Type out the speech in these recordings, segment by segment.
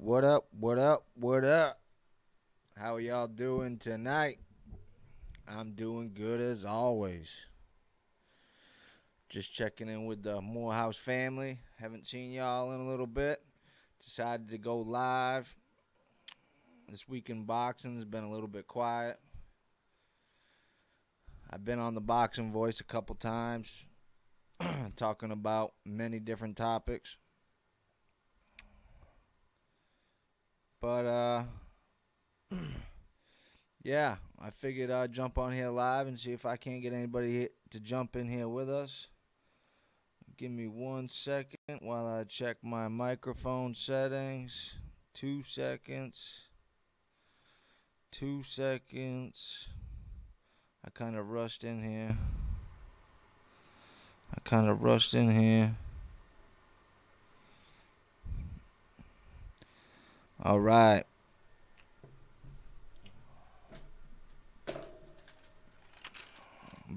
What up? What up? What up? How are y'all doing tonight? I'm doing good as always. Just checking in with the Morehouse family. Haven't seen y'all in a little bit. Decided to go live. This week in boxing has been a little bit quiet. I've been on the Boxing Voice a couple times, talking about many different topics. But yeah, I figured I'd jump on here live and see if I can't get anybody to jump in here with us. Give me 1 second while I check my microphone settings. 2 seconds. 2 seconds. I kind of rushed in here. All right.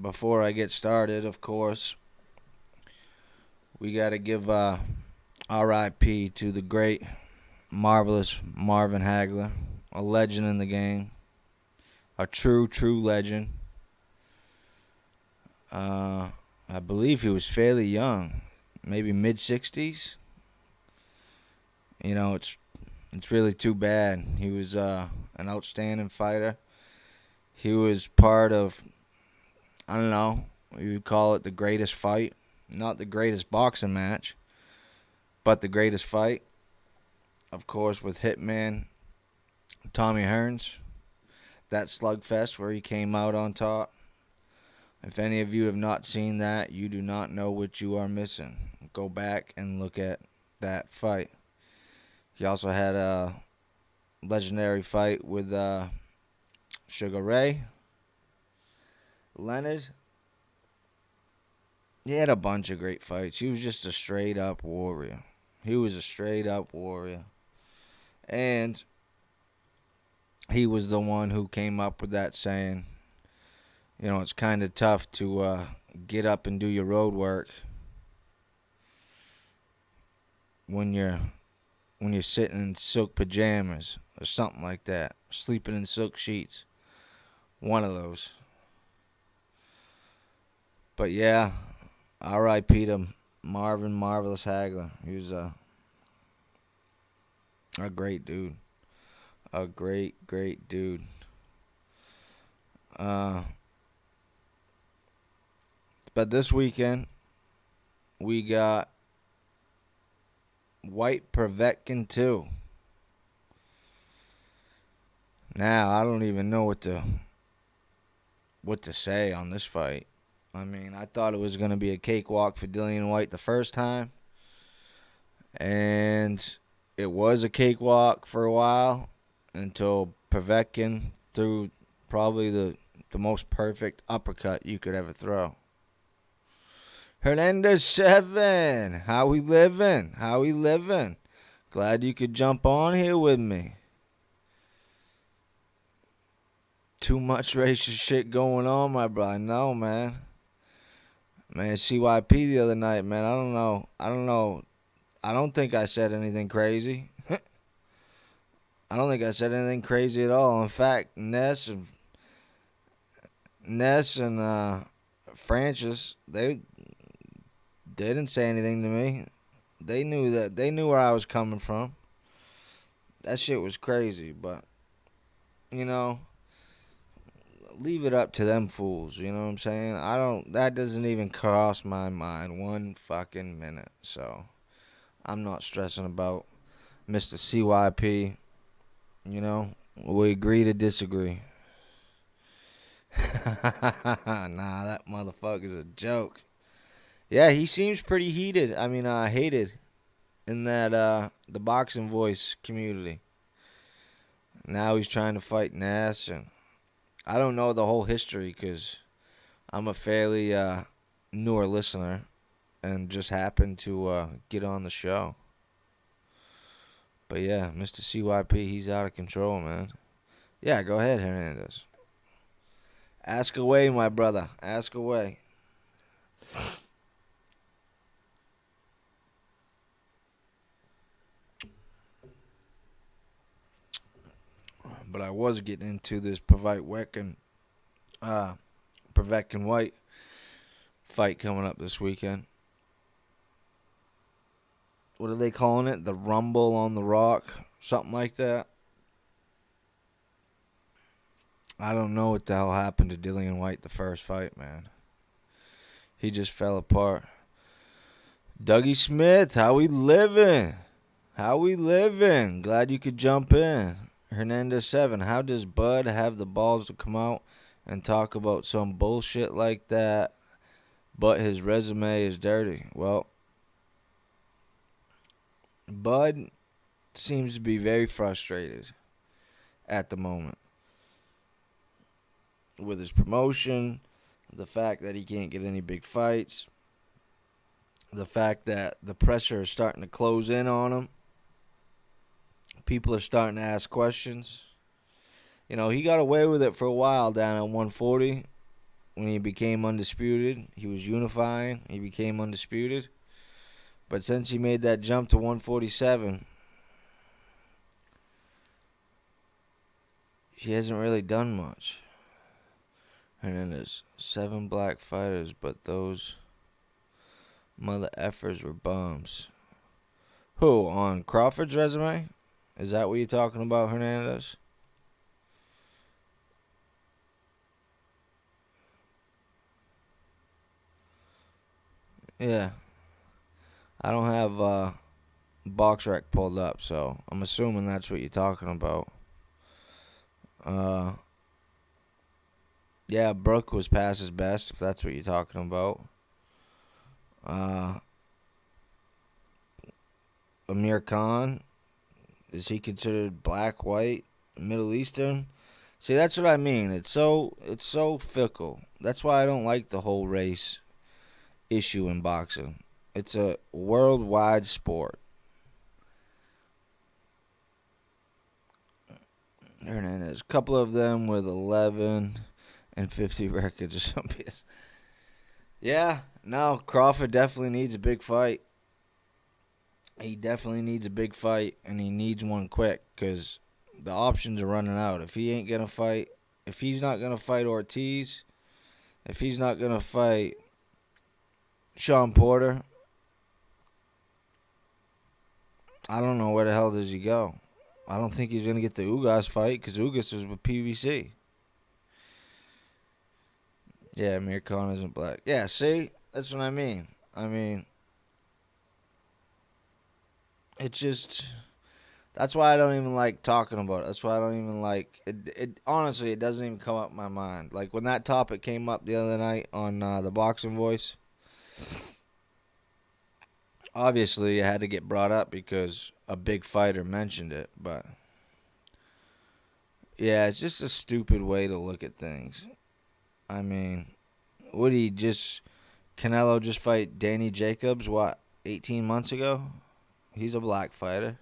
Before I get started, of course, we got to give RIP to the great, marvelous Marvin Hagler, a legend in the game, a true legend. I believe he was fairly young, maybe mid-60s. You know, it's really too bad. He was an outstanding fighter. He was part of, I don't know, you would call it the greatest fight. Not the greatest boxing match, but the greatest fight. Of course, with Hitman Tommy Hearns. That slugfest where he came out on top. If any of you have not seen that, you do not know what you are missing. Go back and look at that fight. He also had a legendary fight with Sugar Ray Leonard. He had a bunch of great fights. He was just a straight up warrior. And he was the one who came up with that saying, you know, it's kind of tough to get up and do your road work when you're sitting in silk pajamas or something like that, sleeping in silk sheets. One of those. But yeah, R.I.P. to Marvin Marvelous Hagler. He was a great dude. A great dude. But this weekend, we got WHYTE Povetkin 2. Now, I don't even know what to say on this fight. I mean, I thought it was going to be a cakewalk for Dillian Whyte the first time. And it was a cakewalk for a while until Povetkin threw probably the most perfect uppercut you could ever throw. Hernandez 7. How we living? Glad you could jump on here with me. Too much racist shit going on, my bro. I know, man. Man, CYP the other night, man. I don't know. I don't think I said anything crazy. I don't think I said anything crazy at all. In fact, Ness and Francis, they didn't say anything to me. They knew where I was coming from. That shit was crazy, but you know, leave it up to them fools, you know what I'm saying? That doesn't even cross my mind one fucking minute. So, I'm not stressing about Mr. CYP, you know? We agree to disagree. Nah, that motherfucker's a joke. Yeah, he seems pretty heated. I mean, hated in that the Boxing Voice community. Now he's trying to fight Nash, and I don't know the whole history because I'm a fairly newer listener and just happened to get on the show. But yeah, Mr. CYP, he's out of control, man. Yeah, go ahead, Hernandez. Ask away, my brother. Ask away. But I was getting into this Povetkin White fight coming up this weekend. What are they calling it? The Rumble on the Rock? Something like that. I don't know what the hell happened to Dillian White the first fight, man. He just fell apart. Dougie Smith, how we living? How we living? Glad you could jump in. Hernandez 7, how does Bud have the balls to come out and talk about some bullshit like that, but his resume is dirty? Well, Bud seems to be very frustrated at the moment with his promotion, the fact that he can't get any big fights, the fact that the pressure is starting to close in on him. People are starting to ask questions. You know, he got away with it for a while down at 140 when he became undisputed. He was unifying. He became undisputed. But since he made that jump to 147, he hasn't really done much. And then there's 7 black fighters, but those mother effers were bums. Who, on Crawford's resume? Is that what you're talking about, Hernandez? Yeah. I don't have BoxRec pulled up, so I'm assuming that's what you're talking about. Yeah, Brooke was past his best, if that's what you're talking about. Amir Khan, is he considered black, white, Middle Eastern? See, that's what I mean. It's so fickle. That's why I don't like the whole race issue in boxing. It's a worldwide sport. Hernandez, a couple of them with 11 and 50 records or something. Yeah, no, Crawford definitely needs a big fight. He definitely needs a big fight, and he needs one quick because the options are running out. If he ain't going to fight, if he's not going to fight Ortiz, if he's not going to fight Sean Porter, I don't know where the hell does he go. I don't think he's going to get the Ugas fight because Ugas is with PBC. Yeah, Amir Khan isn't black. Yeah, see? That's what I mean. It just... That's why I don't even like talking about it. That's why I don't even like... Honestly, it doesn't even come up in my mind. Like, when that topic came up the other night on the Boxing Voice, obviously it had to get brought up because a big fighter mentioned it. But, yeah, it's just a stupid way to look at things. I mean, would he just... Canelo just fight Danny Jacobs, 18 months ago? He's a black fighter.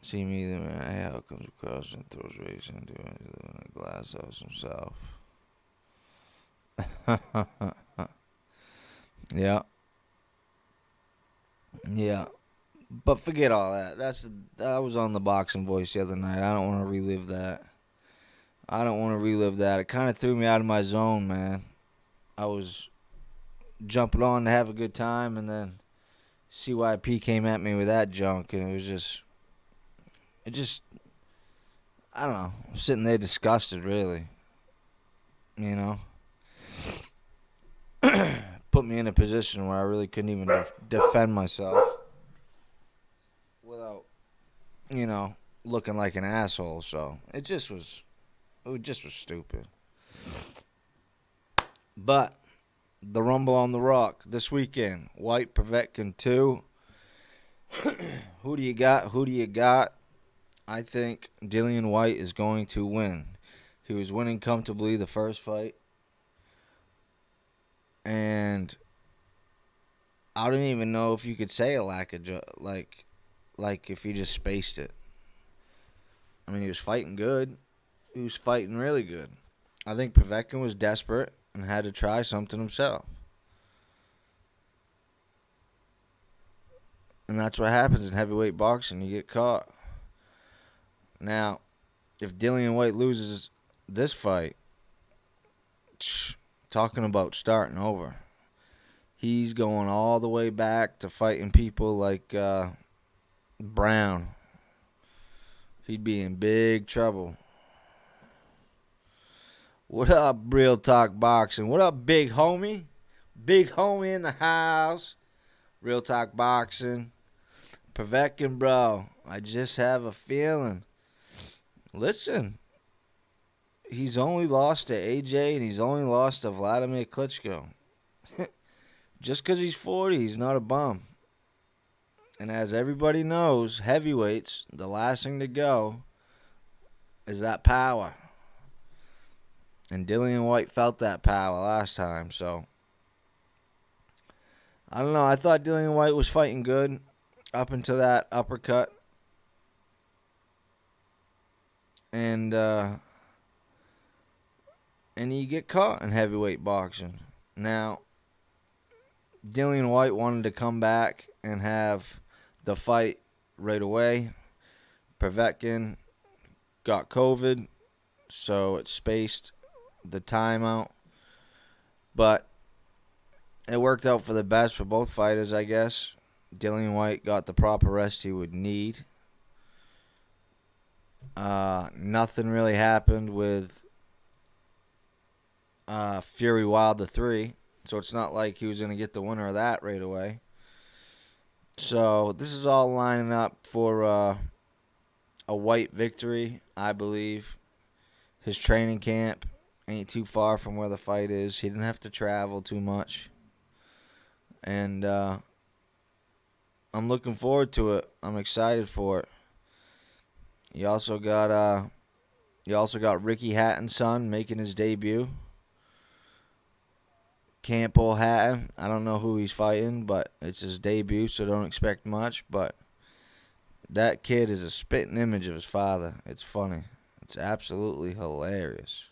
See me, the man, how comes across and throws race into a glass house himself. Yeah. Yeah. But forget all that. That was on the Boxing Voice the other night. I don't want to relive that. It kind of threw me out of my zone, man. I was jumping on to have a good time, and then CYP came at me with that junk, and it just, I don't know, I'm sitting there disgusted, really. You know? Put me in a position where I really couldn't even defend myself without, looking like an asshole, so it just was stupid. But the Rumble on the Rock this weekend, White Povetkin 2. Who do you got? I think Dillian White is going to win. He was winning comfortably the first fight. And I don't even know if you could say a lack of like if you just spaced it. I mean, he was fighting good. He was fighting really good. I think Povetkin was desperate and had to try something himself. And that's what happens in heavyweight boxing. You get caught. Now, if Dillian White loses this fight, talking about starting over. He's going all the way back to fighting people like Brown. He'd be in big trouble. What up, Real Talk Boxing? What up, big homie? Big homie in the house. Real Talk Boxing. Povetkin, bro. I just have a feeling. Listen, he's only lost to AJ and he's only lost to Vladimir Klitschko. Just because he's 40, he's not a bum. And as everybody knows, heavyweights, the last thing to go is that power. And Dillian White felt that power last time, so I don't know. I thought Dillian White was fighting good up until that uppercut. And you get caught in heavyweight boxing. Now, Dillian White wanted to come back and have the fight right away. Povetkin got COVID, so it spaced the timeout. But it worked out for the best for both fighters, I guess. Dillian White got the proper rest he would need. Nothing really happened with Fury Wilder 3. So it's not like he was going to get the winner of that right away. So this is all lining up for a White victory, I believe. His training camp ain't too far from where the fight is. He didn't have to travel too much. And I'm looking forward to it. I'm excited for it. You also got Ricky Hatton's son making his debut. Campo Hatton. I don't know who he's fighting, but it's his debut, so don't expect much. But that kid is a spitting image of his father. It's funny. It's absolutely hilarious.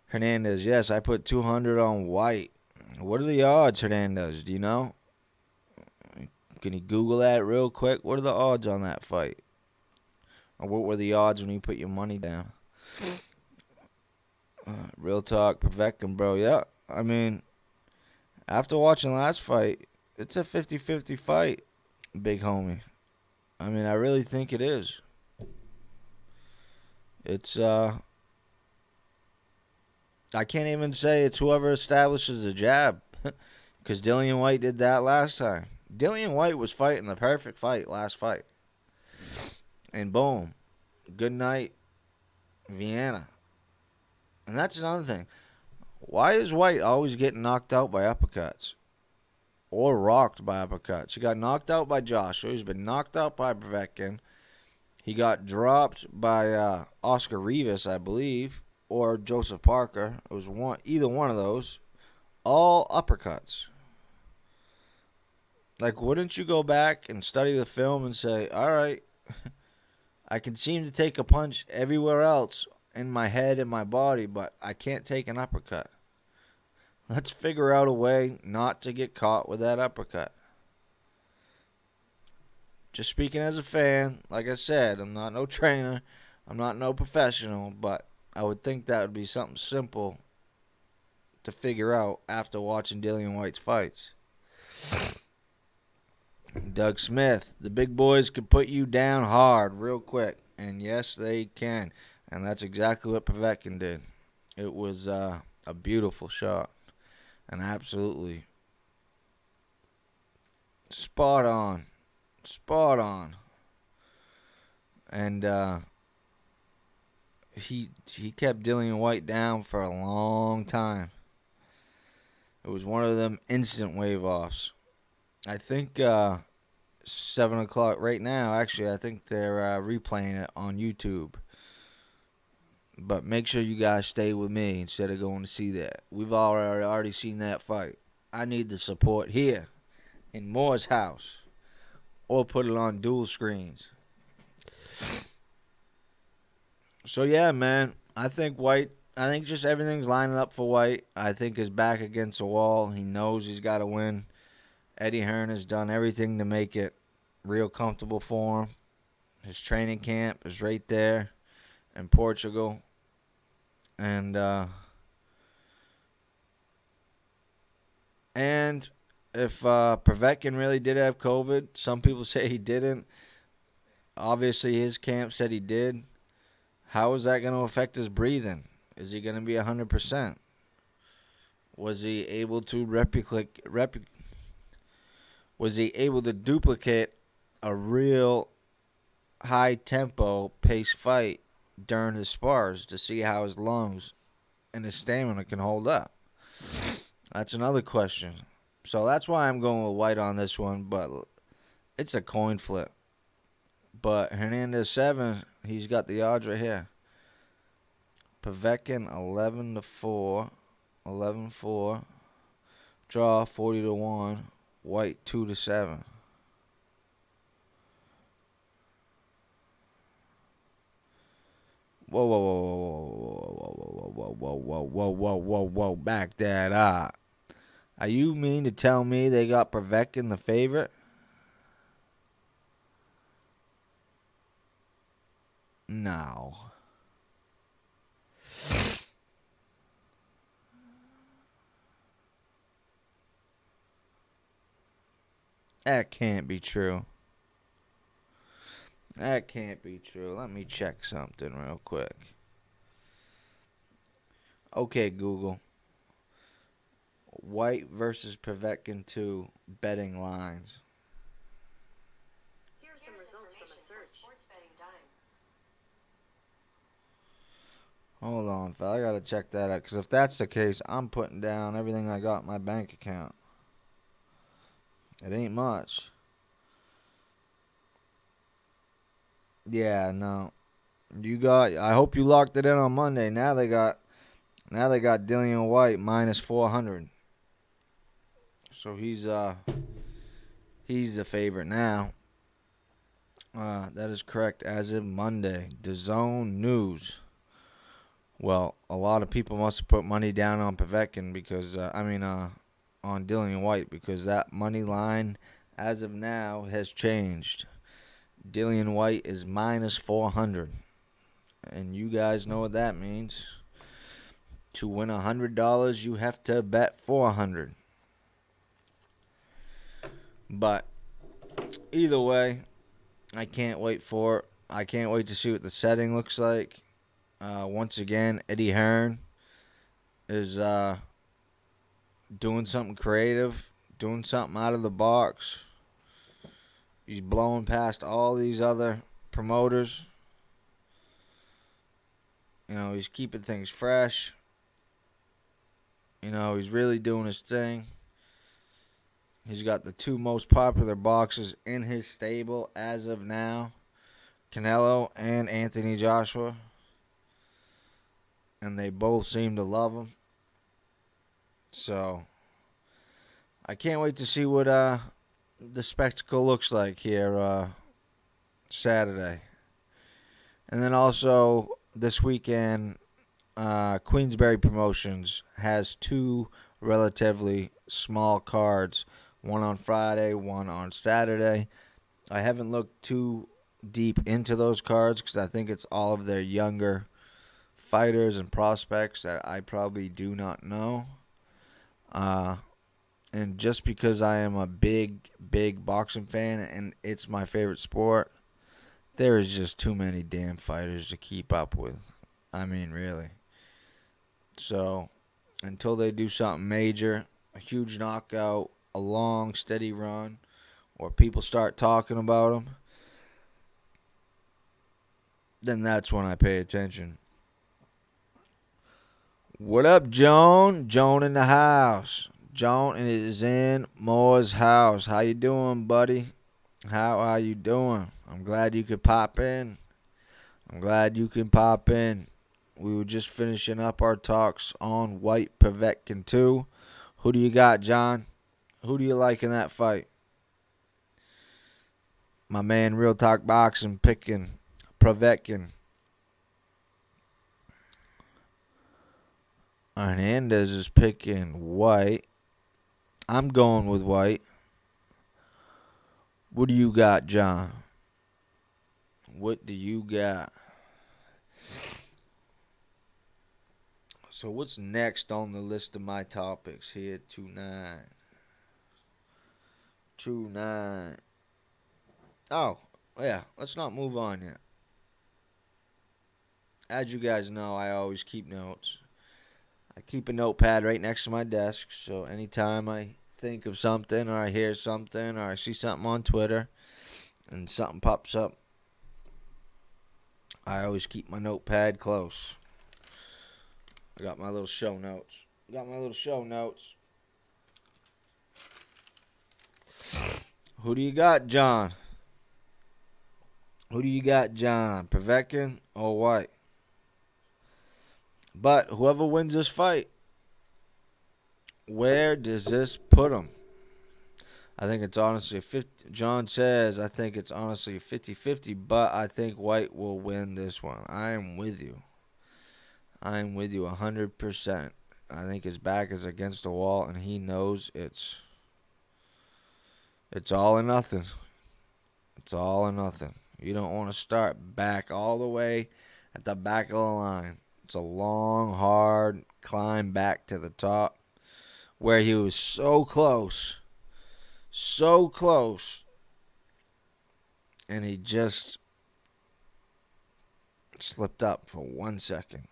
Hernandez, yes, I put 200 on White. What are the odds, Hernandez? Do you know? Can you Google that real quick? What are the odds on that fight? Or what were the odds when you put your money down? Real talk, Povetkin, bro. Yeah, I mean, after watching last fight, it's a 50-50 fight, big homie. I mean, I really think it is. It's, I can't even say it's whoever establishes the jab. Because Dillian White did that last time. Dillian White was fighting the perfect fight last fight. And boom. Good night, Vienna. And that's another thing. Why is White always getting knocked out by uppercuts? Or rocked by uppercuts? He got knocked out by Joshua. He's been knocked out by Povetkin. He got dropped by Oscar Rivas, I believe. Or Joseph Parker. It was either one of those. All uppercuts. Like, wouldn't you go back and study the film and say, all right, I can seem to take a punch everywhere else in my head and my body, but I can't take an uppercut. Let's figure out a way not to get caught with that uppercut. Just speaking as a fan, like I said, I'm not no trainer, I'm not no professional, but I would think that would be something simple to figure out after watching Dillian White's fights. Doug Smith, the big boys could put you down hard real quick. And yes, they can. And that's exactly what Povetkin did. It was a beautiful shot. And absolutely spot on. Spot on. And he kept Dillian White down for a long time. It was one of them instant wave-offs. I think 7 o'clock right now. Actually, I think they're replaying it on YouTube. But make sure you guys stay with me instead of going to see that. We've already seen that fight. I need the support here in Moore's house. Or put it on dual screens. So, yeah, man. I think just everything's lining up for White. I think his back against the wall. He knows he's got to win. Eddie Hearn has done everything to make it real comfortable for him. His training camp is right there in Portugal. And if Povetkin really did have COVID, some people say he didn't. Obviously, his camp said he did. How is that going to affect his breathing? Is he going to be 100%? Was he able to duplicate a real high tempo pace fight during his spars to see how his lungs and his stamina can hold up? That's another question. So that's why I'm going with White on this one, but it's a coin flip. But Hernandez 7, he's got the odds right here. Povetkin 11-4, 11-4, draw 40-1, White 2-7. Whoa, whoa, whoa, back that up. Are you mean to tell me they got Povetkin the favorite? No. That can't be true. That can't be true. Let me check something real quick. Okay, Google. White versus Povetkin 2 betting lines. Here are some results from a search. Sports betting dime. Hold on, fella. I gotta check that out. Because if that's the case, I'm putting down everything I got in my bank account. It ain't much. Yeah, no. I hope you locked it in on Monday. Now they got Dillian White minus 400. So he's the favorite now. That is correct as of Monday. DAZN News. Well, a lot of people must have put money down on Povetkin because on Dillian White, because that money line as of now has changed. Dillian White is minus 400. And you guys know what that means. To win $100, you have to bet 400. But either way, I can't wait for it. I can't wait to see what the setting looks like. Once again, Eddie Hearn is doing something creative, doing something out of the box. He's blowing past all these other promoters. He's keeping things fresh. He's really doing his thing. He's got the two most popular boxers in his stable as of now, Canelo and Anthony Joshua. And they both seem to love him. So, I can't wait to see what the spectacle looks like here Saturday. And then also, this weekend, Queensberry Promotions has two relatively small cards. One on Friday, one on Saturday. I haven't looked too deep into those cards because I think it's all of their younger fighters and prospects that I probably do not know. And just because I am a big boxing fan and it's my favorite sport, there is just too many damn fighters to keep up with. I mean, really. So, until they do something major, a huge knockout, a long, steady run, or people start talking about them, then that's when I pay attention. What up, Joan? Joan in the house. Joan is in Moore's house. How you doing, buddy? How are you doing? I'm glad you could pop in. We were just finishing up our talks on White Povetkin 2. Who do you got, John? Who do you like in that fight? My man, Real Talk Boxing, picking Povetkin. Hernandez is picking White. I'm going with White. What do you got, John? What do you got? So what's next on the list of my topics here? 2-9. 2-9. Oh, yeah. Let's not move on yet. As you guys know, I always keep notes. I keep a notepad right next to my desk, so anytime I think of something or I hear something or I see something on Twitter and something pops up, I always keep my notepad close. I got my little show notes. Who do you got, John? Povetkin or White? But whoever wins this fight, where does this put him? I think it's honestly a 50. John says, I think it's honestly a 50-50, but I think White will win this one. I am with you. 100%. I think his back is against the wall, and he knows it's all or nothing. It's all or nothing. You don't want to start back all the way at the back of the line. It's a long, hard climb back to the top where he was so close, and he just slipped up for 1 second.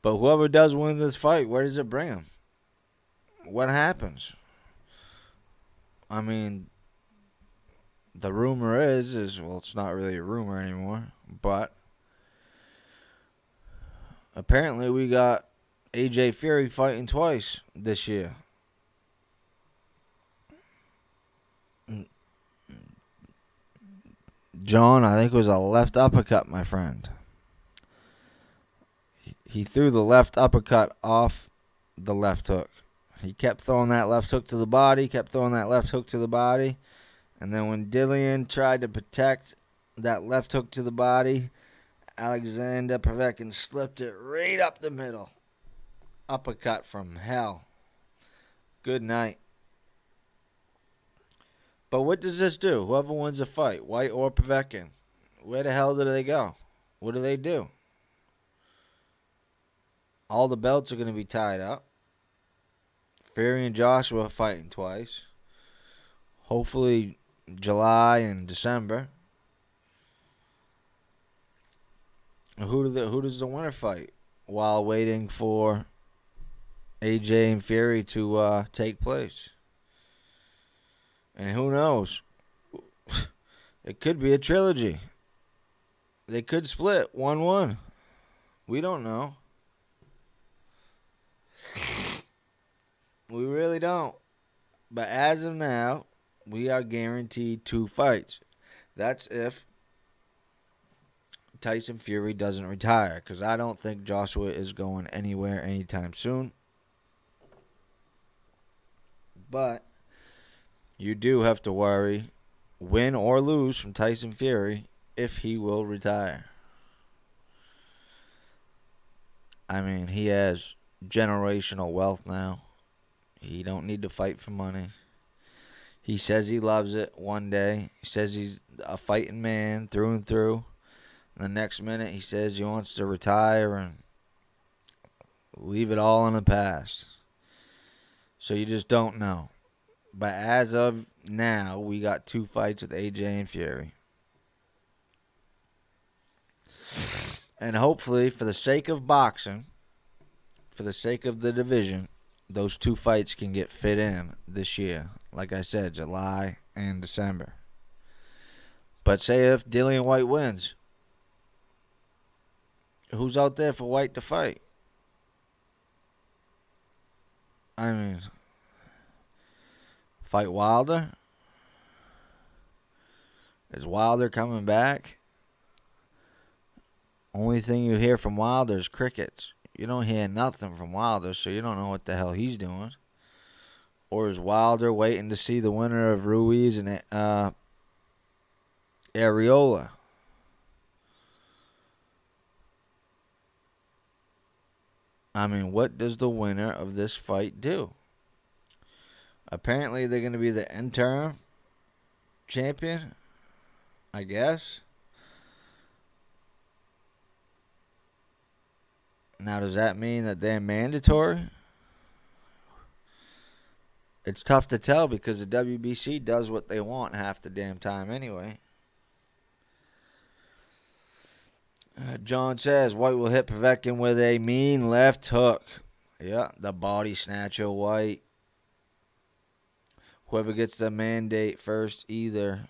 But whoever does win this fight, where does it bring him? What happens? I mean, the rumor is well, it's not really a rumor anymore, but apparently we got AJ Fury fighting twice this year. John, I think it was a left uppercut, my friend. He threw the left uppercut off the left hook. He kept throwing that left hook to the body, and then when Dillian tried to protect that left hook to the body, Alexander Povetkin slipped it right up the middle. Uppercut from hell. Good night. But what does this do? Whoever wins the fight, White or Povetkin, where the hell do they go? What do they do? All the belts are going to be tied up. Fury and Joshua fighting twice. Hopefully July and December. Who does the winner fight while waiting for AJ and Fury to take place? And who knows? It could be a trilogy. They could split 1-1. We don't know. We really don't. But as of now, we are guaranteed 2 fights. That's if Tyson Fury doesn't retire, because I don't think Joshua is going anywhere anytime soon. But you do have to worry, win or lose from Tyson Fury, if he will retire. I mean, he has generational wealth now. He don't need to fight for money. He says he loves it one day. He says he's a fighting man through and through. And the next minute he says he wants to retire and leave it all in the past. So you just don't know. But as of now, we got 2 fights with AJ and Fury. And hopefully, for the sake of boxing, for the sake of the division, those 2 fights can get fit in this year. Like I said, July and December. But say if Dillian White wins, who's out there for White to fight? I mean, fight Wilder? Is Wilder coming back? Only thing you hear from Wilder is crickets. You don't hear nothing from Wilder, so you don't know what the hell he's doing. Or is Wilder waiting to see the winner of Ruiz and Areola? I mean, what does the winner of this fight do? Apparently, they're going to be the interim champion, I guess. Now, does that mean that they're mandatory? It's tough to tell because the WBC does what they want half the damn time anyway. John says White will hit Povetkin with a mean left hook. Yeah, the body snatcher, White. Whoever gets the mandate first, either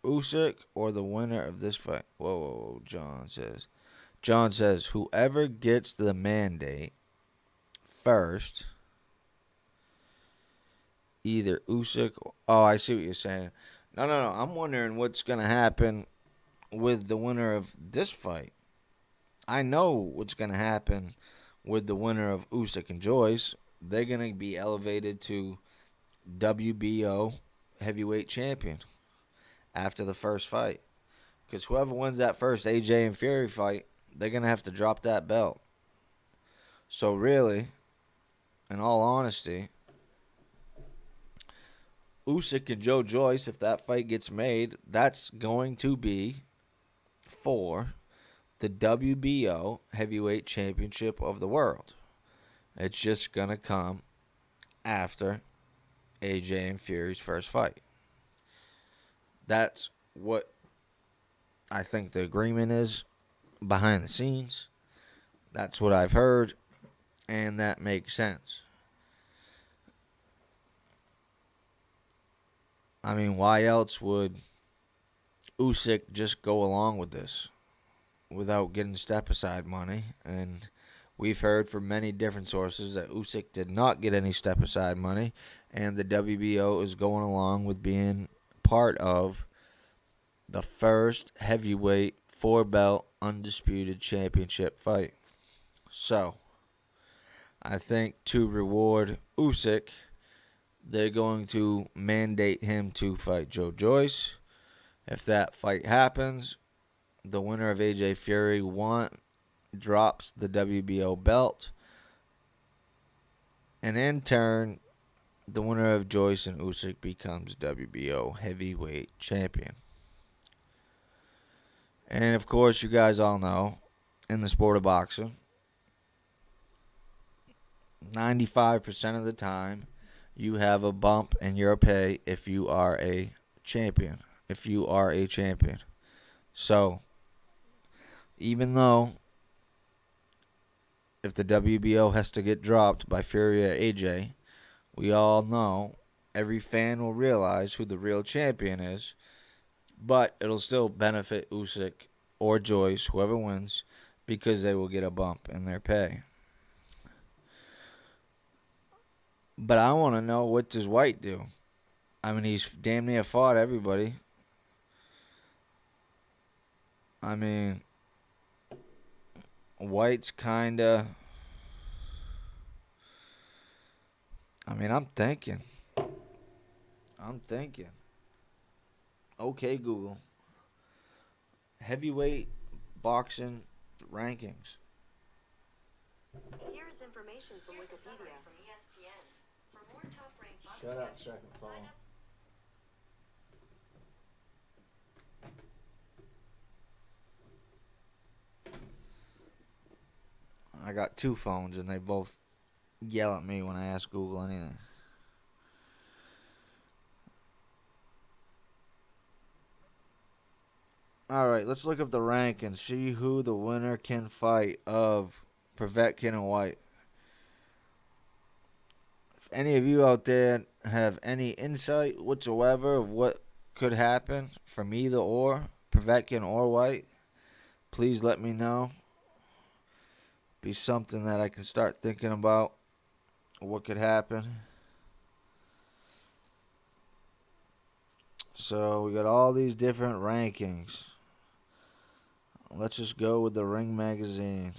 Usyk or the winner of this fight. Whoa, John says. John says whoever gets the mandate first, either Usyk. Oh, I see what you're saying. No. I'm wondering what's going to happen with the winner of this fight. I know what's going to happen with the winner of Usyk and Joyce. They're going to be elevated to WBO heavyweight champion after the first fight. Because whoever wins that first AJ and Fury fight, they're going to have to drop that belt. So really, in all honesty, Usyk and Joe Joyce, if that fight gets made, that's going to be for the WBO heavyweight championship of the world. It's just going to come after AJ and Fury's first fight. That's what I think the agreement is behind the scenes. That's what I've heard, and that makes sense. I mean, why else would Usyk just go along with this without getting step-aside money? And we've heard from many different sources that Usyk did not get any step-aside money, and the WBO is going along with being part of the first heavyweight 4-belt undisputed championship fight. So, I think to reward Usyk, they're going to mandate him to fight Joe Joyce. If that fight happens, the winner of AJ Fury drops the WBO belt. And in turn, the winner of Joyce and Usyk becomes WBO heavyweight champion. And of course, you guys all know, in the sport of boxing, 95% of the time, you have a bump in your pay if you are a champion. So, even though if the WBO has to get dropped by Fury or AJ, we all know, every fan will realize who the real champion is, but it'll still benefit Usyk or Joyce, whoever wins, because they will get a bump in their pay. But I want to know, what does White do? I mean, he's damn near fought everybody. I mean, White's kind of... I mean, I'm thinking. Okay, Google. Heavyweight boxing rankings. Here is information from Wikipedia. From ESPN. For more top-ranked boxing Shut up, action, second phone. sign up. I got two phones and they both yell at me when I ask Google anything. Alright, let's look up the rank and see who the winner can fight of Povetkin and White. If any of you out there have any insight whatsoever of what could happen from either or, Povetkin or White, please let me know. Be something that I can start thinking about what could happen. So we got all these different rankings. Let's just go with the Ring Magazine.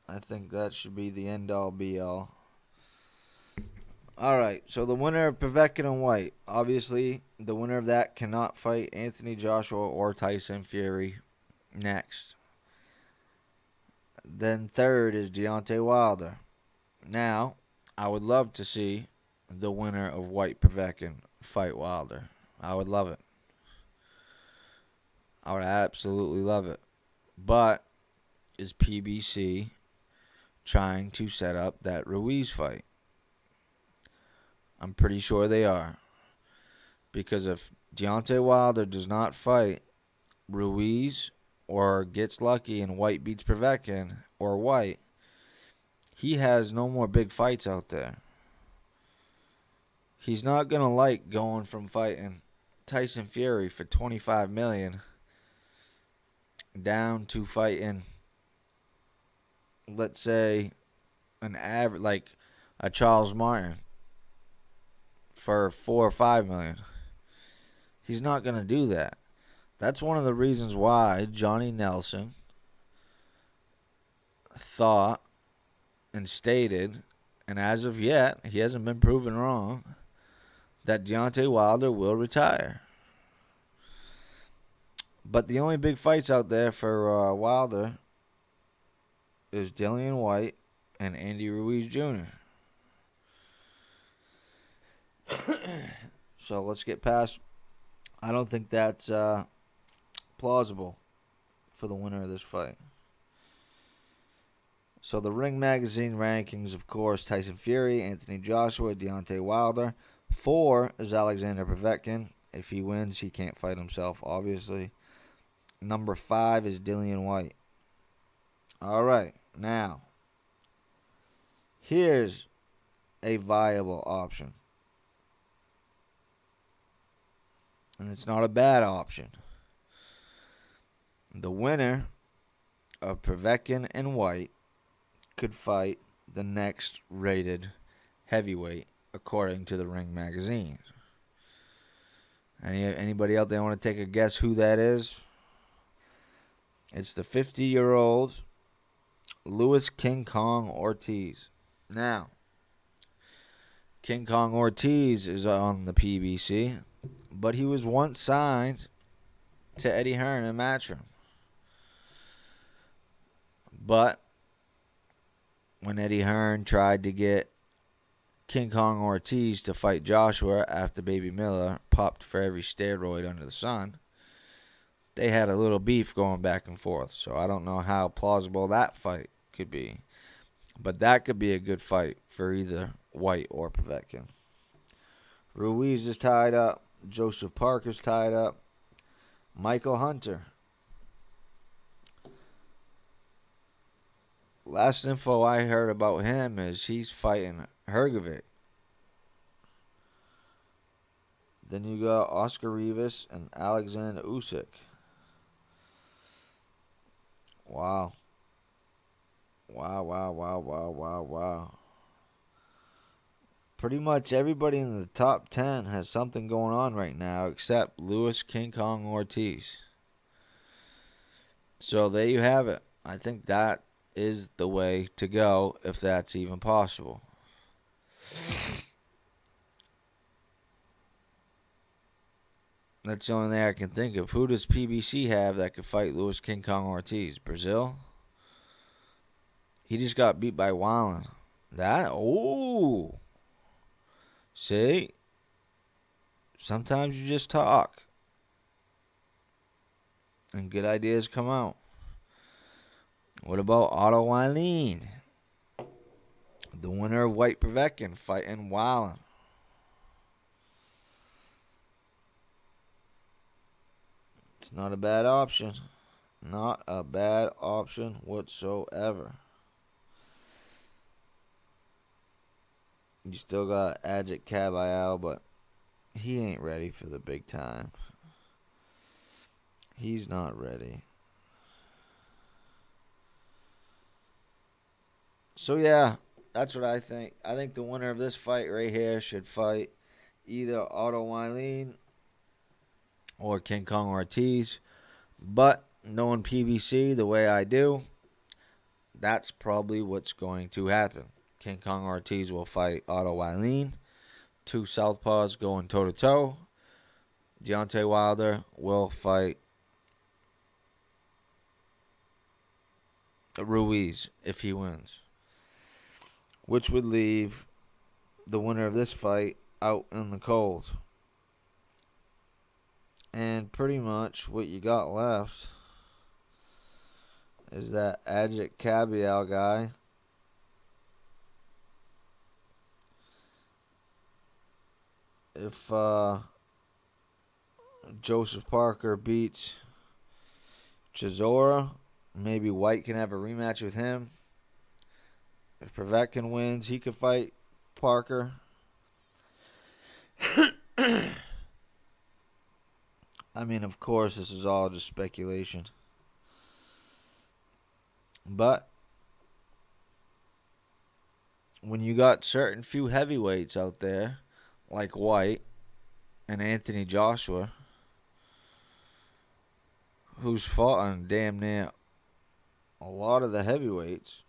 I think that should be the end-all, be-all. Alright, so the winner of Povetkin and White. Obviously, the winner of that cannot fight Anthony Joshua or Tyson Fury next. Then third is Deontay Wilder. Now, I would love to see the winner of White Povetkin fight Wilder. I would love it. I would absolutely love it. But is PBC trying to set up that Ruiz fight? I'm pretty sure they are. Because if Deontay Wilder does not fight Ruiz or gets lucky and White beats Povetkin or White, he has no more big fights out there. He's not going to like going from fighting Tyson Fury for $25 million down to fighting, let's say, an average like a Charles Martin for $4 or $5 million. He's not going to do that. That's one of the reasons why Johnny Nelson thought and stated, and as of yet, he hasn't been proven wrong, that Deontay Wilder will retire. But the only big fights out there for Wilder is Dillian White and Andy Ruiz Jr. So let's get past. I don't think that's plausible for the winner of this fight. So the Ring Magazine rankings, of course, Tyson Fury, Anthony Joshua, Deontay Wilder. 4 is Alexander Povetkin. If he wins, he can't fight himself, obviously. Number 5 is Dillian White. All right, now, here's a viable option. And it's not a bad option. The winner of Povetkin and White could fight the next rated heavyweight, according to the Ring Magazine. Anybody out there want to take a guess who that is? It's the 50-year-old Luis King Kong Ortiz. Now, King Kong Ortiz is on the PBC, but he was once signed to Eddie Hearn in Matchroom. But when Eddie Hearn tried to get King Kong Ortiz to fight Joshua after Baby Miller popped for every steroid under the sun, they had a little beef going back and forth. So I don't know how plausible that fight could be. But that could be a good fight for either White or Povetkin. Ruiz is tied up. Joseph Parker's tied up. Michael Hunter. Last info I heard about him is he's fighting Hrgovic. Then you got Oscar Rivas and Alexander Usyk. Wow. Wow. Pretty much everybody in the top 10 has something going on right now except Luis King Kong Ortiz. So there you have it. I think that is the way to go, if that's even possible. That's the only thing I can think of. Who does PBC have that could fight Luis King Kong Ortiz? Brazil? He just got beat by Wallen. See? Sometimes you just talk. And good ideas come out. What about Otto Wallin? The winner of White Povetkin fighting Wallen. It's not a bad option. Not a bad option whatsoever. You still got Ajit Kabayal, but he ain't ready for the big time. He's not ready. So yeah, that's what I think. I think the winner of this fight right here should fight either Otto Wallin or King Kong Ortiz. But knowing PBC the way I do, that's probably what's going to happen. King Kong Ortiz will fight Otto Wallin. 2 southpaws going toe-to-toe. Deontay Wilder will fight Ruiz if he wins, which would leave the winner of this fight out in the cold. And pretty much what you got left is that Ajit Kabial guy. If Joseph Parker beats Chisora, maybe White can have a rematch with him. If Povetkin wins, he could fight Parker. I mean, of course, this is all just speculation. But when you got certain few heavyweights out there, like White and Anthony Joshua, who's fought on damn near a lot of the heavyweights,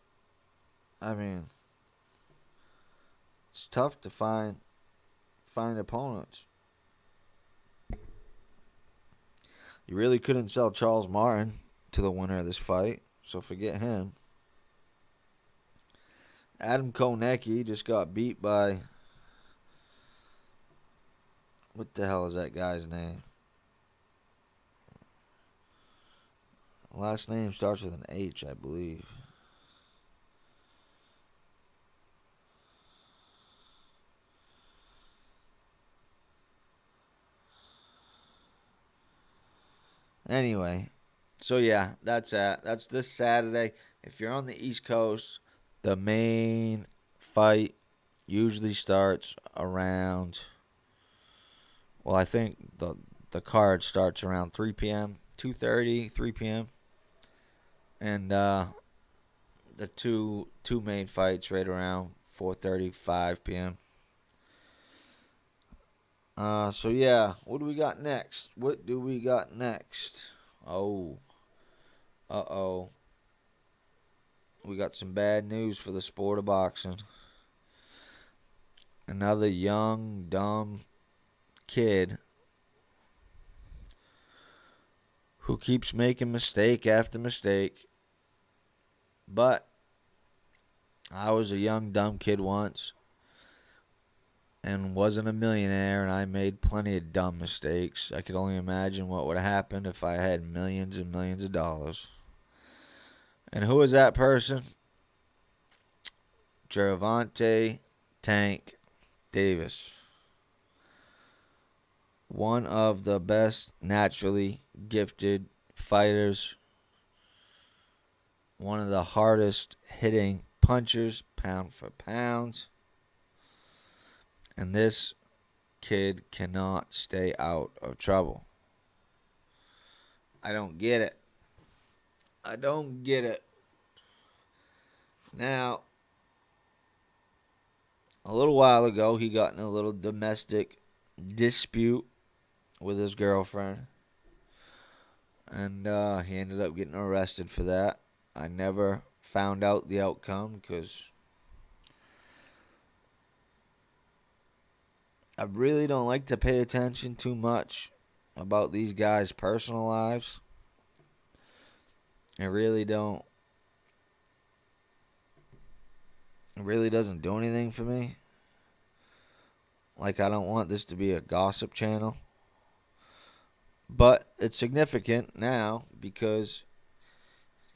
I mean, it's tough to find opponents. You really couldn't sell Charles Martin to the winner of this fight, so forget him. Adam Konecki just got beat by, what the hell is that guy's name? Last name starts with an H, I believe. Anyway, so yeah, that's that. That's this Saturday. If you're on the East Coast, the main fight usually starts around. Well, I think the card starts around 3 p.m., 2:30, 3 p.m. And the two main fights right around 4:30, 5 p.m. So yeah, what do we got next? What do we got next? Oh, uh-oh. We got some bad news for the sport of boxing. Another young, dumb kid who keeps making mistake after mistake. But I was a young, dumb kid once and wasn't a millionaire, and I made plenty of dumb mistakes. I could only imagine what would have happened if I had millions and millions of dollars. And who is that person? Gervonta Tank Davis. One of the best naturally gifted fighters. One of the hardest hitting punchers, pound for pound. And this kid cannot stay out of trouble. I don't get it. I don't get it. Now, a little while ago, he got in a little domestic dispute with his girlfriend. And he ended up getting arrested for that. I never found out the outcome because I really don't like to pay attention too much about these guys' personal lives. It really don't. It really doesn't do anything for me. Like, I don't want this to be a gossip channel. But it's significant now because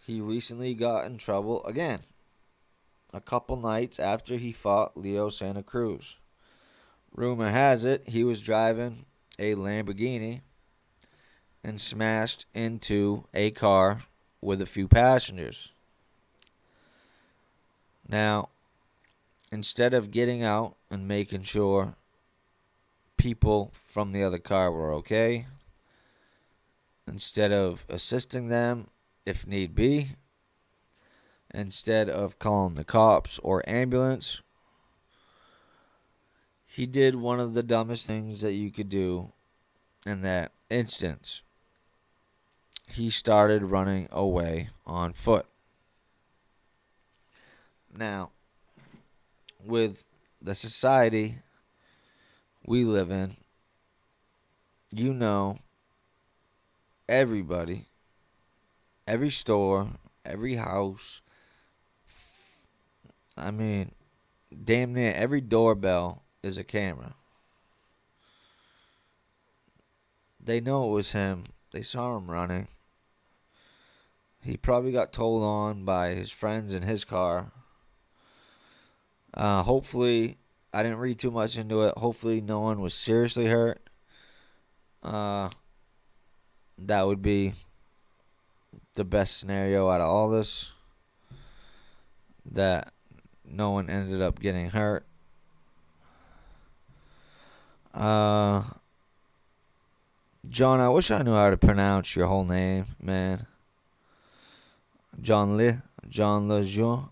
he recently got in trouble again. A couple nights after he fought Leo Santa Cruz. Rumor has it he was driving a Lamborghini and smashed into a car with a few passengers. Now, instead of getting out and making sure people from the other car were okay, instead of assisting them if need be, instead of calling the cops or ambulance, he did one of the dumbest things that you could do in that instance. He started running away on foot. Now, with the society we live in, you know, everybody, every store, every house, I mean, damn near every doorbell is a camera. They know it was him. They saw him running. He probably got told on by his friends in his car. Hopefully, I didn't read too much into it. Hopefully, no one was seriously hurt. Uh, that would be the best scenario out of all this. That no one ended up getting hurt. John, I wish I knew how to pronounce your whole name, man. John Lejeune, John Lejeune.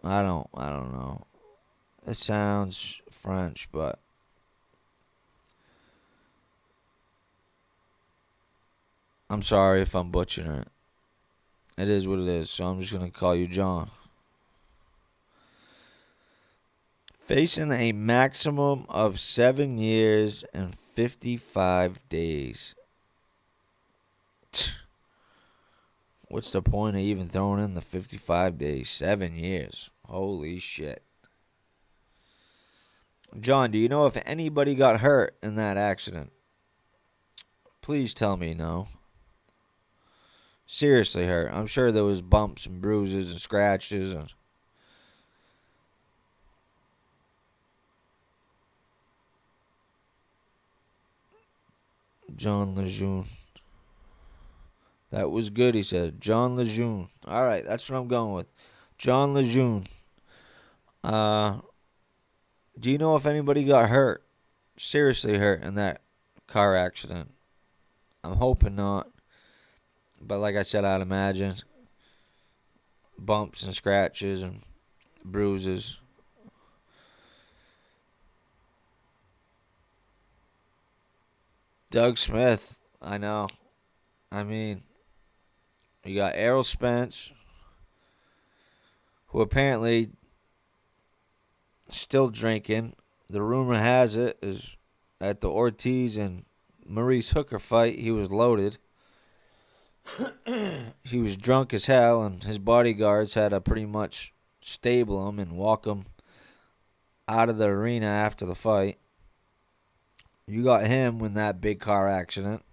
I don't know. It sounds French, but I'm sorry if I'm butchering it. It is what it is, so I'm just gonna call you John. Facing a maximum of 7 years and 55 days. What's the point of even throwing in the 55 days? 7 years. Holy shit. John, do you know if anybody got hurt in that accident? Please tell me no. Seriously hurt. I'm sure there was bumps and bruises and scratches and John Lejeune. That was good, he said. John Lejeune. All right, that's what I'm going with. John Lejeune. Do you know if anybody got hurt? Seriously hurt in that car accident? I'm hoping not. But like I said, I'd imagine bumps and scratches and bruises. Doug Smith. I know. I mean, you got Errol Spence, who apparently still drinking. The rumor has it is at the Ortiz and Maurice Hooker fight, he was loaded. He was drunk as hell, and his bodyguards had to pretty much stable him and walk him out of the arena after the fight. You got him in that big car accident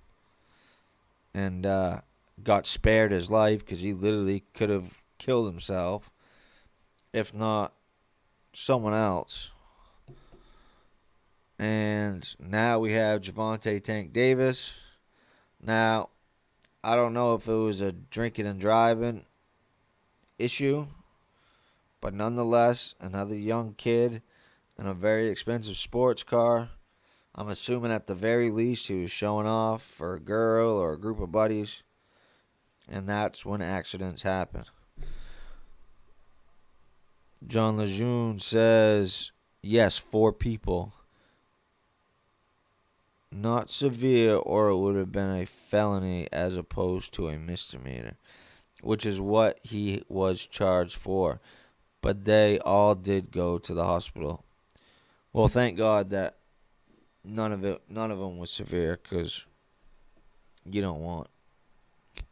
and got spared his life because he literally could have killed himself, if not someone else. And now we have Gervonta Tank Davis. Now, I don't know if it was a drinking and driving issue, but nonetheless, another young kid in a very expensive sports car. I'm assuming at the very least he was showing off for a girl or a group of buddies, and that's when accidents happen. John Lejeune says, yes, 4 people. Not severe, or it would have been a felony as opposed to a misdemeanor, which is what he was charged for. But they all did go to the hospital. Well, thank God that none of them was severe, because you don't want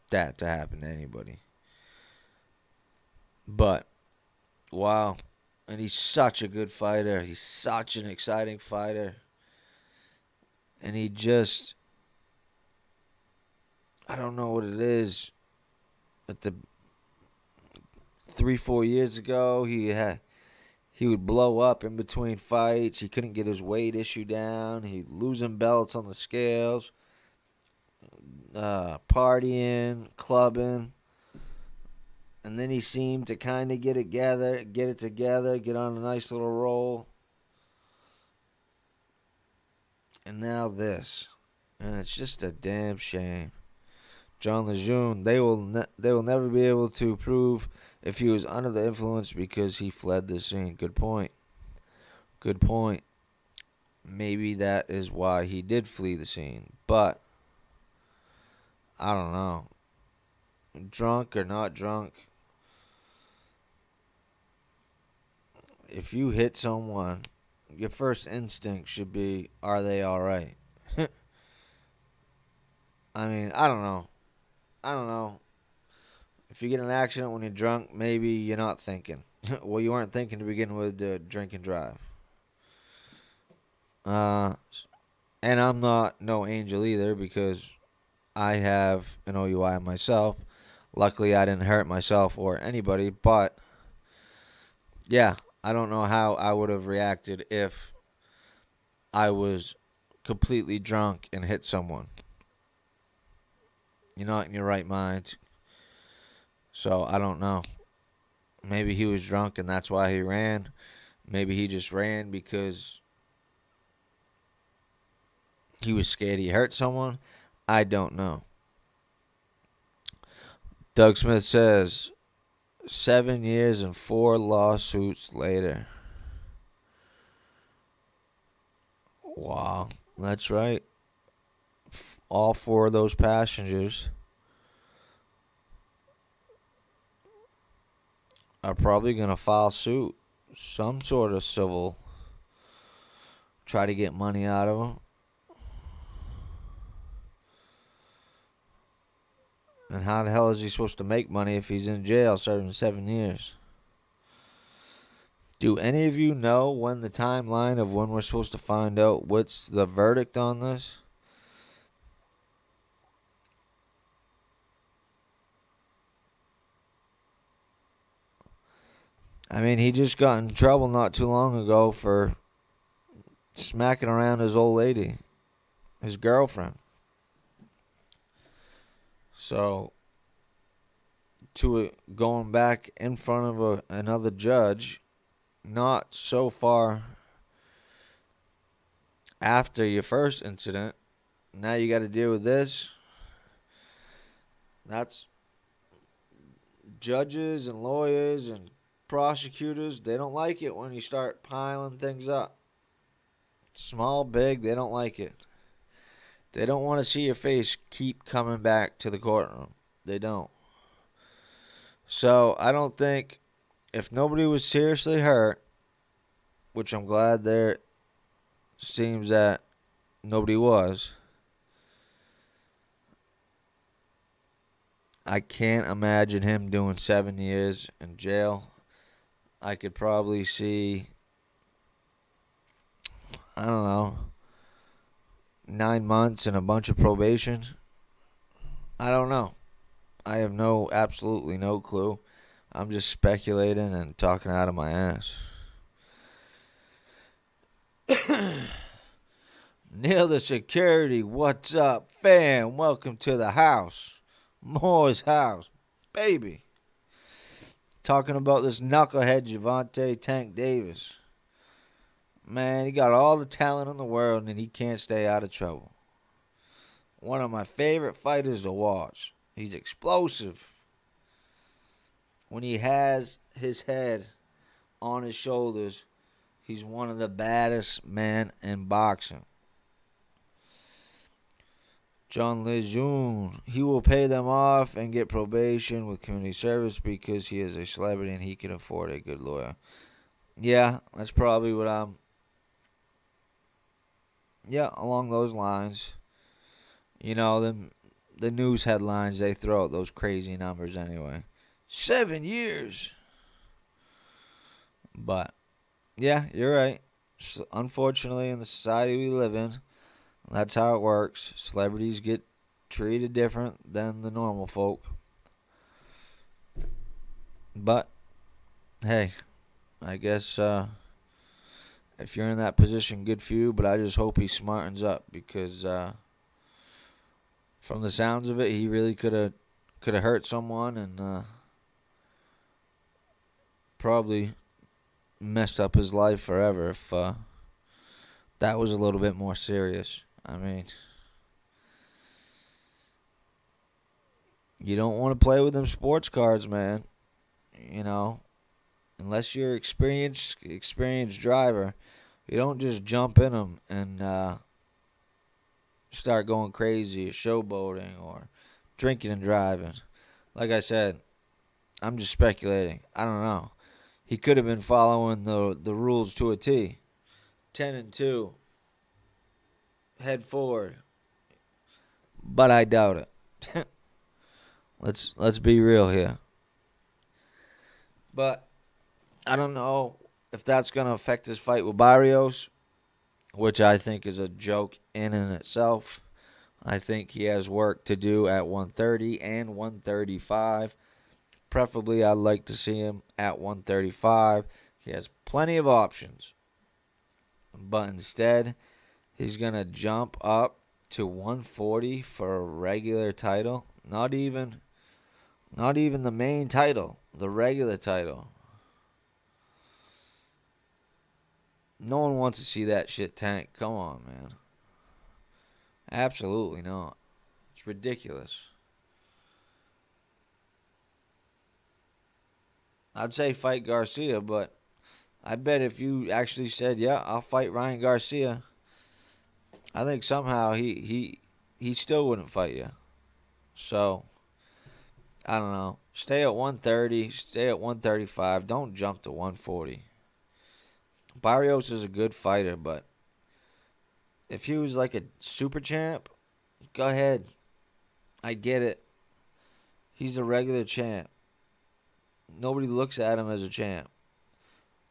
that to happen to anybody. But wow, and he's such a good fighter. He's such an exciting fighter. And he just, I don't know what it is. But 3-4 years ago, he would blow up in between fights. He couldn't get his weight issue down. He'd losing belts on the scales, partying, clubbing. And then he seemed to kind of get it together, get on a nice little roll. And now this. And it's just a damn shame. John Lejeune, they will never be able to prove if he was under the influence because he fled the scene. Good point. Good point. Maybe that is why he did flee the scene. But I don't know. Drunk or not drunk, if you hit someone, your first instinct should be, are they alright? I mean, I don't know. If you get in an accident when you're drunk, maybe you're not thinking. Well, you weren't thinking to begin with, drink and drive. And I'm not no angel either, because I have an OUI myself. Luckily, I didn't hurt myself or anybody, but yeah, I don't know how I would have reacted if I was completely drunk and hit someone. You're not in your right mind, so I don't know. Maybe he was drunk and that's why he ran. Maybe he just ran because he was scared he hurt someone. I don't know. Doug Smith says 7 years and 4 lawsuits later. Wow, that's right. All 4 of those passengers are probably going to file suit. Some sort of civil. Try to get money out of them. And how the hell is he supposed to make money if he's in jail serving 7 years? Do any of you know when the timeline of when we're supposed to find out what's the verdict on this? I mean, he just got in trouble not too long ago for smacking around his old lady, his girlfriend. So, going back in front of another judge, not so far after your first incident, now you got to deal with this. That's judges and lawyers and prosecutors, they don't like it when you start piling things up. Small, big, they don't like it. They don't want to see your face keep coming back to the courtroom. They don't. So I don't think, if nobody was seriously hurt, which I'm glad there seems that nobody was, I can't imagine him doing 7 years in jail. I could probably see, I don't know, 9 months and a bunch of probation. I don't know. I have absolutely no clue. I'm just speculating and talking out of my ass. Neil the security, what's up, fam? Welcome to the house. Moore's house, baby. Talking about this knucklehead Javante Tank Davis. Man, he got all the talent in the world and he can't stay out of trouble. One of my favorite fighters to watch. He's explosive. When he has his head on his shoulders, he's one of the baddest men in boxing. John Lejeune, he will pay them off and get probation with community service because he is a celebrity and he can afford a good lawyer. Yeah, that's probably what yeah, along those lines. You know, the news headlines, they throw out those crazy numbers anyway. 7 years. But, yeah, you're right. Unfortunately, in the society we live in, that's how it works. Celebrities get treated different than the normal folk. But, hey, I guess if you're in that position, good for you. But I just hope he smartens up because from the sounds of it, he really could have hurt someone and probably messed up his life forever if that was a little bit more serious. I mean, you don't want to play with them sports cards, man. You know, unless you're experienced driver, you don't just jump in them and start going crazy, showboating or drinking and driving. Like I said, I'm just speculating. I don't know. He could have been following the rules to a T. 10-2. Head forward. But I doubt it. Let's be real here. But I don't know if that's going to affect his fight with Barrios, which I think is a joke in and itself. I think he has work to do at 130 and 135. Preferably, I'd like to see him at 135. He has plenty of options. But instead, he's going to jump up to 140 for a regular title. Not even the main title, the regular title. No one wants to see that shit tank. Come on, man. Absolutely not. It's ridiculous. I'd say fight Garcia, but I bet if you actually said, "Yeah, I'll fight Ryan Garcia," I think somehow he still wouldn't fight you. So I don't know. Stay at 130. Stay at 135. Don't jump to 140. Barrios is a good fighter, but if he was like a super champ, go ahead. I get it. He's a regular champ. Nobody looks at him as a champ.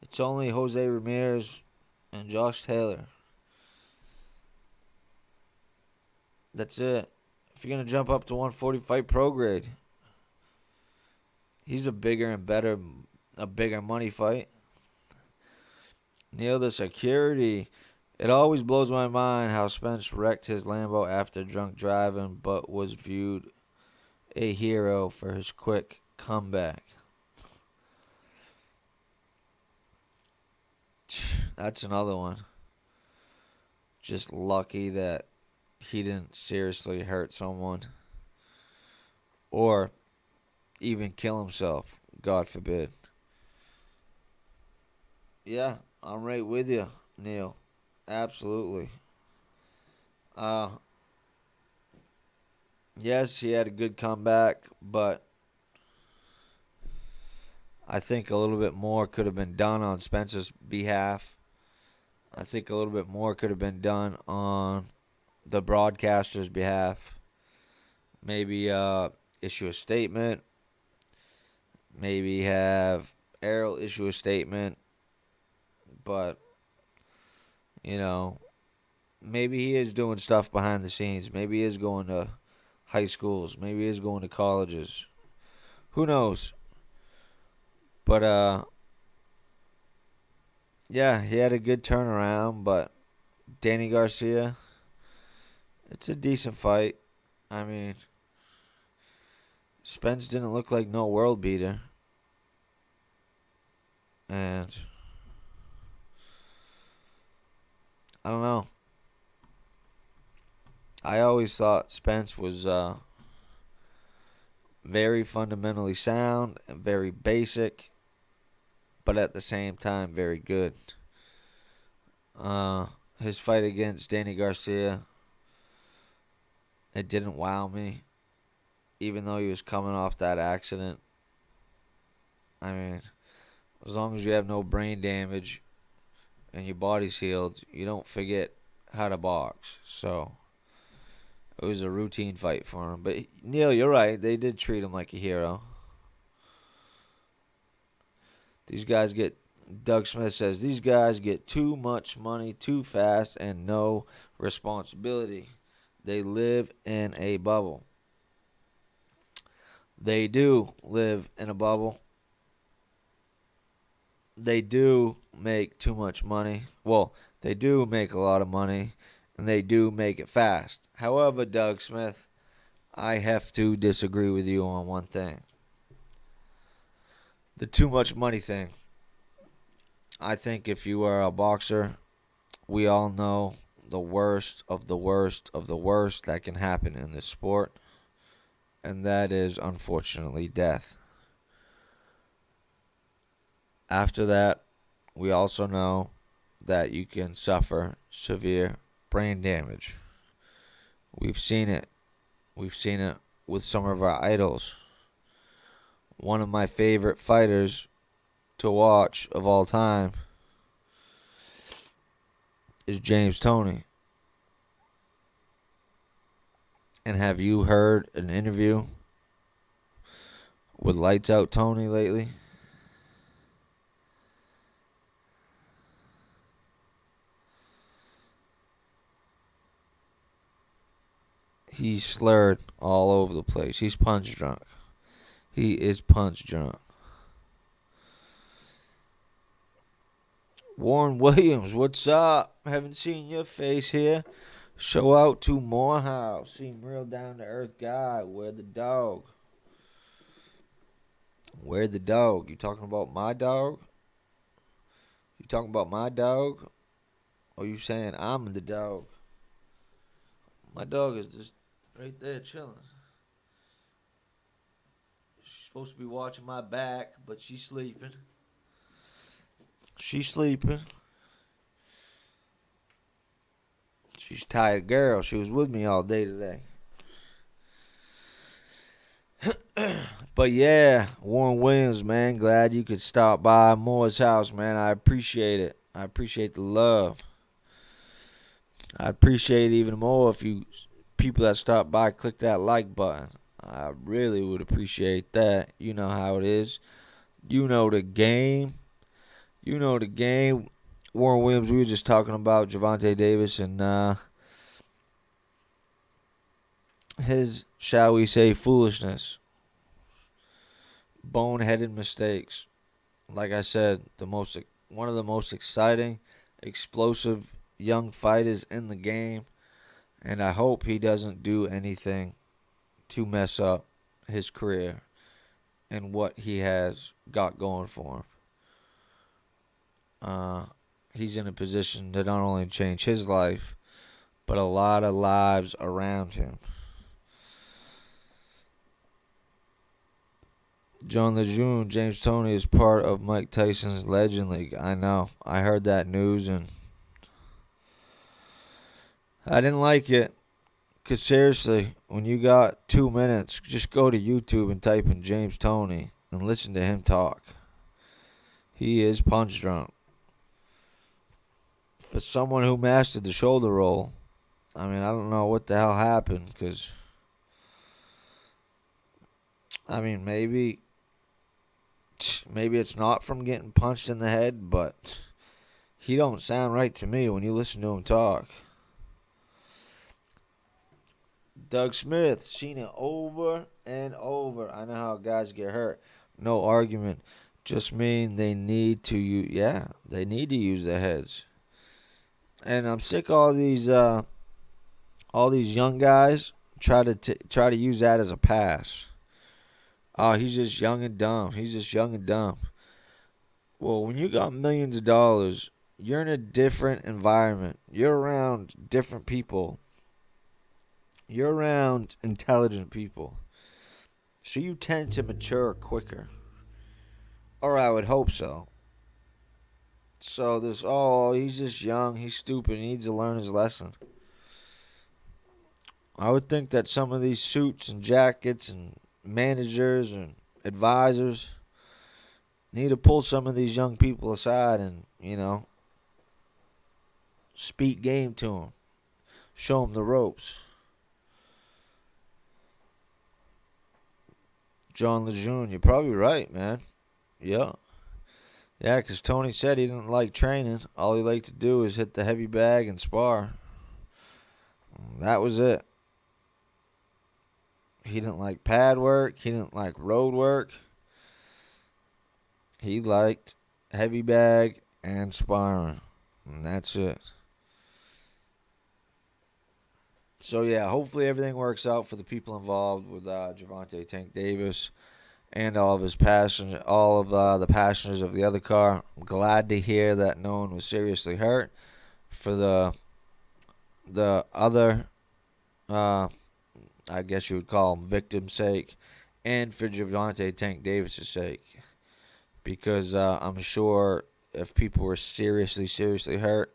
It's only Jose Ramirez and Josh Taylor. That's it. If you're gonna jump up to 140, fight pro grade. He's a bigger money fight. Neil the Security. It always blows my mind how Spence wrecked his Lambo after drunk driving, but was viewed a hero for his quick comeback. That's another one. Just lucky that he didn't seriously hurt someone or even kill himself. God forbid. Yeah, I'm right with you, Neil. Absolutely. Uh, yes, he had a good comeback, but I think a little bit more could have been done on Spencer's behalf. I think a little bit more could have been done on the broadcaster's behalf. Maybe issue a statement. Maybe have Errol issue a statement. But, you know, maybe he is doing stuff behind the scenes. Maybe he is going to high schools. Maybe he is going to colleges. Who knows? But, yeah, he had a good turnaround. But Danny Garcia, it's a decent fight. I mean, Spence didn't look like no world beater. And I don't know. I always thought Spence was very fundamentally sound and very basic, but at the same time very good. His fight against Danny Garcia, it didn't wow me, even though he was coming off that accident. I mean, as long as you have no brain damage and your body's healed, you don't forget how to box. So it was a routine fight for him. But Neil, you're right. They did treat him like a hero. Doug Smith says, these guys get too much money too fast and no responsibility. They live in a bubble. They do live in a bubble. They do make too much money. Well, they do make a lot of money, and they do make it fast. However, Doug Smith, I have to disagree with you on one thing. The too much money thing. I think if you are a boxer, we all know the worst of the worst of the worst that can happen in this sport, and that is, unfortunately, death. After that, we also know that you can suffer severe brain damage. We've seen it. We've seen it with some of our idols. One of my favorite fighters to watch of all time is James Toney. And have you heard an interview with Lights Out Tony lately? He slurred all over the place. He's punch drunk. He is punch drunk. Warren Williams, what's up? Haven't seen your face here. Show out to Morehouse. Seem real down to earth guy. Where the dog? Where the dog? You talking about my dog? You talking about my dog? Or you saying I'm the dog? My dog is just right there chilling. She's supposed to be watching my back, but she's sleeping. She's sleeping. She's a tired girl. She was with me all day today. But yeah, Warren Williams, man. Glad you could stop by Moore's house, man. I appreciate it. I appreciate the love. I'd appreciate it even more if you people that stop by click that like button. I really would appreciate that. You know how it is. You know the game. You know the game. Warren Williams, we were just talking about Gervonta Davis and his, shall we say, foolishness. Boneheaded mistakes. Like I said, one of the most exciting, explosive young fighters in the game. And I hope he doesn't do anything to mess up his career and what he has got going for him. He's in a position to not only change his life, but a lot of lives around him. John Lejeune, James Toney is part of Mike Tyson's Legend League. I know. I heard that news and I didn't like it. Because seriously, when you got 2 minutes, just go to YouTube and type in James Toney and listen to him talk. He is punch drunk. For someone who mastered the shoulder roll, I mean, I don't know what the hell happened. Because, I mean, maybe it's not from getting punched in the head, but he don't sound right to me when you listen to him talk. Doug Smith, seen it over and over. I know how guys get hurt. No argument. Just mean they need to use. Yeah, they need to use their heads. And I'm sick of all these young guys try to use that as a pass. Oh, he's just young and dumb. He's just young and dumb. Well, when you got millions of dollars, you're in a different environment. You're around different people. You're around intelligent people. So you tend to mature quicker. Or I would hope so. So he's just young, he's stupid, he needs to learn his lesson. I would think that some of these suits and jackets and managers and advisors need to pull some of these young people aside and, speak game to them. Show them the ropes. John Lejeune, you're probably right, man. Yeah. Yeah, because Tony said he didn't like training. All he liked to do is hit the heavy bag and spar. That was it. He didn't like pad work. He didn't like road work. He liked heavy bag and sparring. And that's it. So, yeah, hopefully everything works out for the people involved with Gervonta Tank Davis and all of his passengers, all of the passengers of the other car. I'm glad to hear that no one was seriously hurt. For the other, I guess you would call them victim's sake, and for Gervonta Tank Davis' sake. Because I'm sure if people were seriously hurt,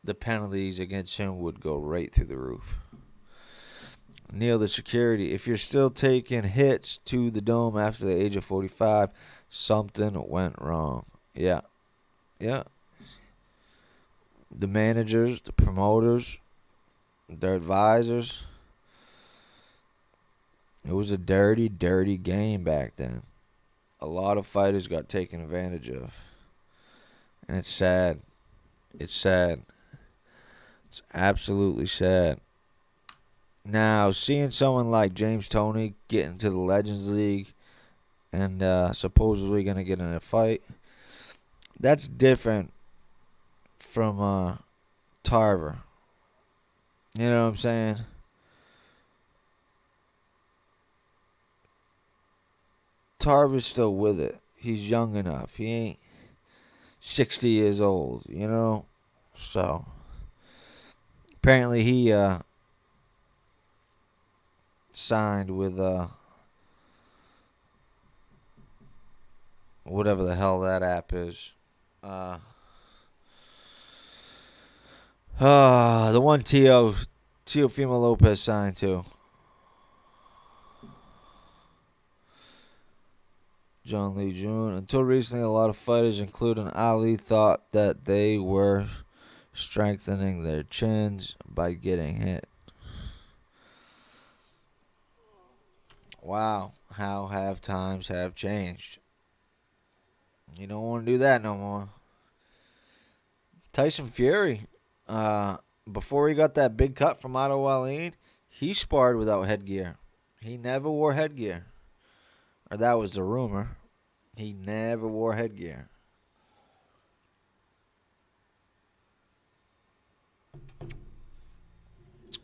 the penalties against him would go right through the roof. Neil, the security. If you're still taking hits to the dome after the age of 45, something went wrong. Yeah. The managers, the promoters, their advisors. It was a dirty game back then. A lot of fighters got taken advantage of. And it's sad. It's sad. It's absolutely sad. Now, seeing someone like James Toney get into the Legends League and supposedly going to get in a fight, that's different from Tarver. You know what I'm saying? Tarver's still with it. He's young enough. He ain't 60 years old, you know? So, apparently he signed with whatever the hell that app is. Uh, the one Teofimo Lopez signed to. John Lee Jr. Until recently, a lot of fighters, including Ali, thought that they were strengthening their chins by getting hit. Wow, how have times have changed. You don't want to do that no more. Tyson Fury, before he got that big cut from Otto Wallin, he sparred without headgear. He never wore headgear. Or that was the rumor. He never wore headgear.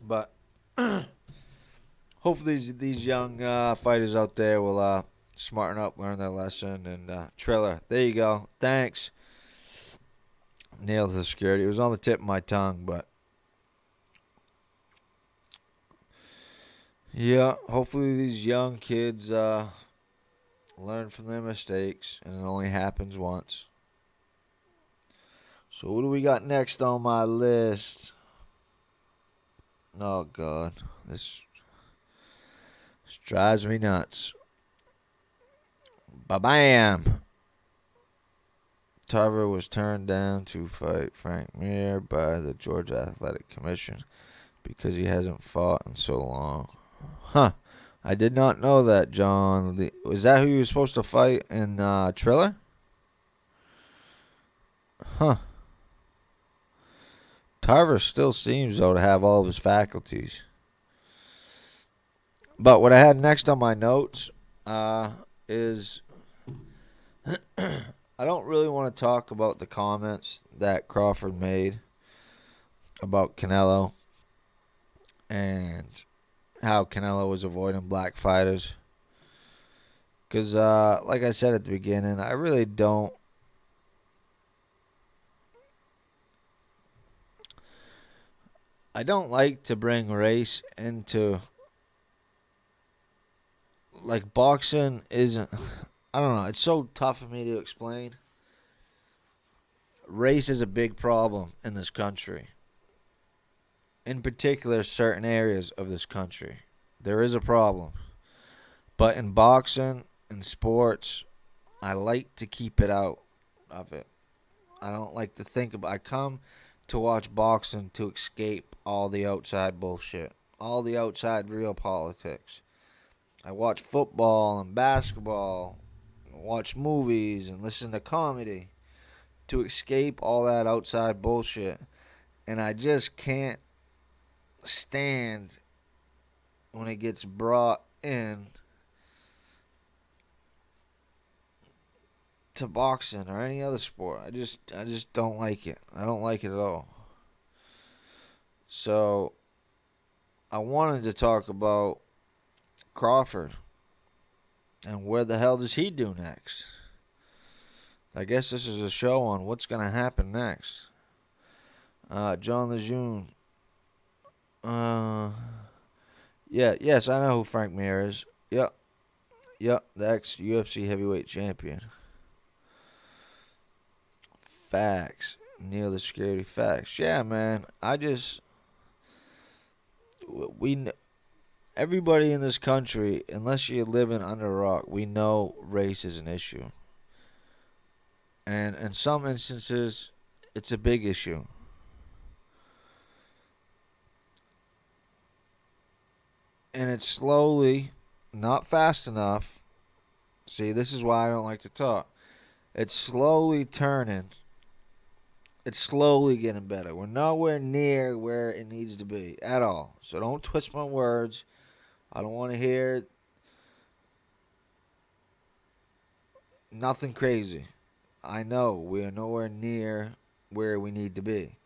But hopefully these young fighters out there will smarten up, learn their lesson. And Triller, there you go. Thanks. Nailed the security. It was on the tip of my tongue, but yeah, hopefully these young kids learn from their mistakes, and it only happens once. So what do we got next on my list? Oh God, this drives me nuts. Ba-bam! Tarver was turned down to fight Frank Mir by the Georgia Athletic Commission because he hasn't fought in so long. Huh. I did not know that, John. Was that who he was supposed to fight in Triller? Huh. Tarver still seems, though, to have all of his faculties. But what I had next on my notes is I don't really want to talk about the comments that Crawford made about Canelo and how Canelo was avoiding black fighters. Because, like I said at the beginning, I really don't. I don't like to bring race into. Like, boxing isn't. I don't know. It's so tough for me to explain. Race is a big problem in this country. In particular, certain areas of this country. There is a problem. But in boxing and sports, I like to keep it out of it. I don't like to think about. I come to watch boxing to escape all the outside bullshit, all the outside real politics. I watch football and basketball, watch movies and listen to comedy to escape all that outside bullshit. And I just can't stand when it gets brought in to boxing or any other sport. I just don't like it. I don't like it at all. So I wanted to talk about Crawford and where the hell does he do next? I guess this is a show on what's going to happen next. John Lejeune. Yes, I know who Frank Mir is. Yep, the ex-UFC heavyweight champion. Facts. Neil the security facts. Yeah, man. Everybody in this country, unless you're living under a rock, we know race is an issue. And in some instances, it's a big issue. And it's slowly, not fast enough. See, this is why I don't like to talk. It's slowly turning It's slowly getting better. We're nowhere near where it needs to be at all. So don't twist my words. I don't want to hear nothing crazy. I know we are nowhere near where we need to be.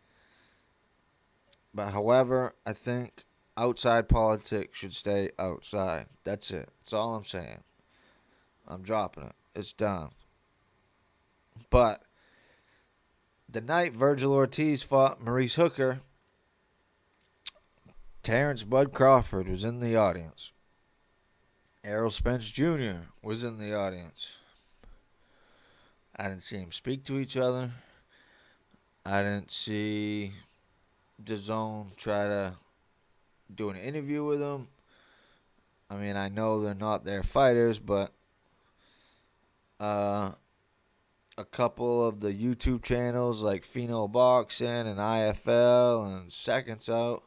But however, I think outside politics should stay outside. That's it. That's all I'm saying. I'm dropping it. It's done. But the night Virgil Ortiz fought Maurice Hooker, Terrence Bud Crawford was in the audience. Errol Spence Jr. was in the audience. I didn't see him speak to each other. I didn't see DAZN try to do an interview with him. I mean, I know they're not their fighters, but a couple of the YouTube channels like Pheno Boxing and IFL and Seconds Out,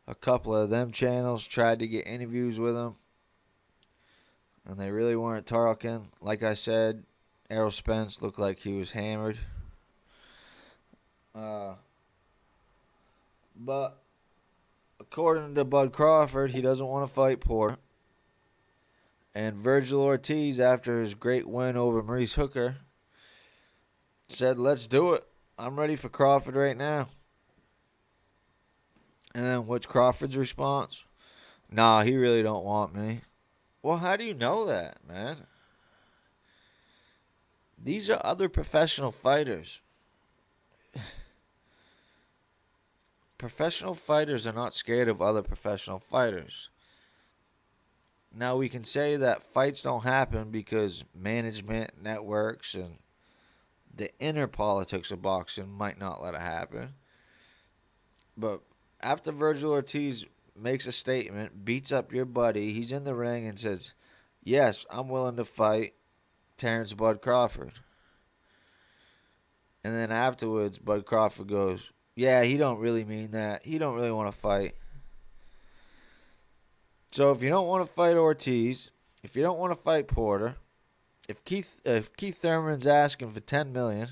a couple of them channels tried to get interviews with him, and they really weren't talking. Like I said, Errol Spence looked like he was hammered. But according to Bud Crawford, he doesn't want to fight Porter. And Virgil Ortiz, after his great win over Maurice Hooker, said, let's do it. I'm ready for Crawford right now. And then what's Crawford's response? Nah, he really don't want me. Well, how do you know that, man? These are other professional fighters. Professional fighters are not scared of other professional fighters. Now, we can say that fights don't happen because management, networks, and the inner politics of boxing might not let it happen. But after Virgil Ortiz makes a statement, beats up your buddy, he's in the ring and says, yes, I'm willing to fight Terrence Bud Crawford. And then afterwards, Bud Crawford goes, yeah, he don't really mean that. He don't really want to fight. So if you don't want to fight Ortiz, if you don't want to fight Porter, if Keith Thurman's asking for $10 million,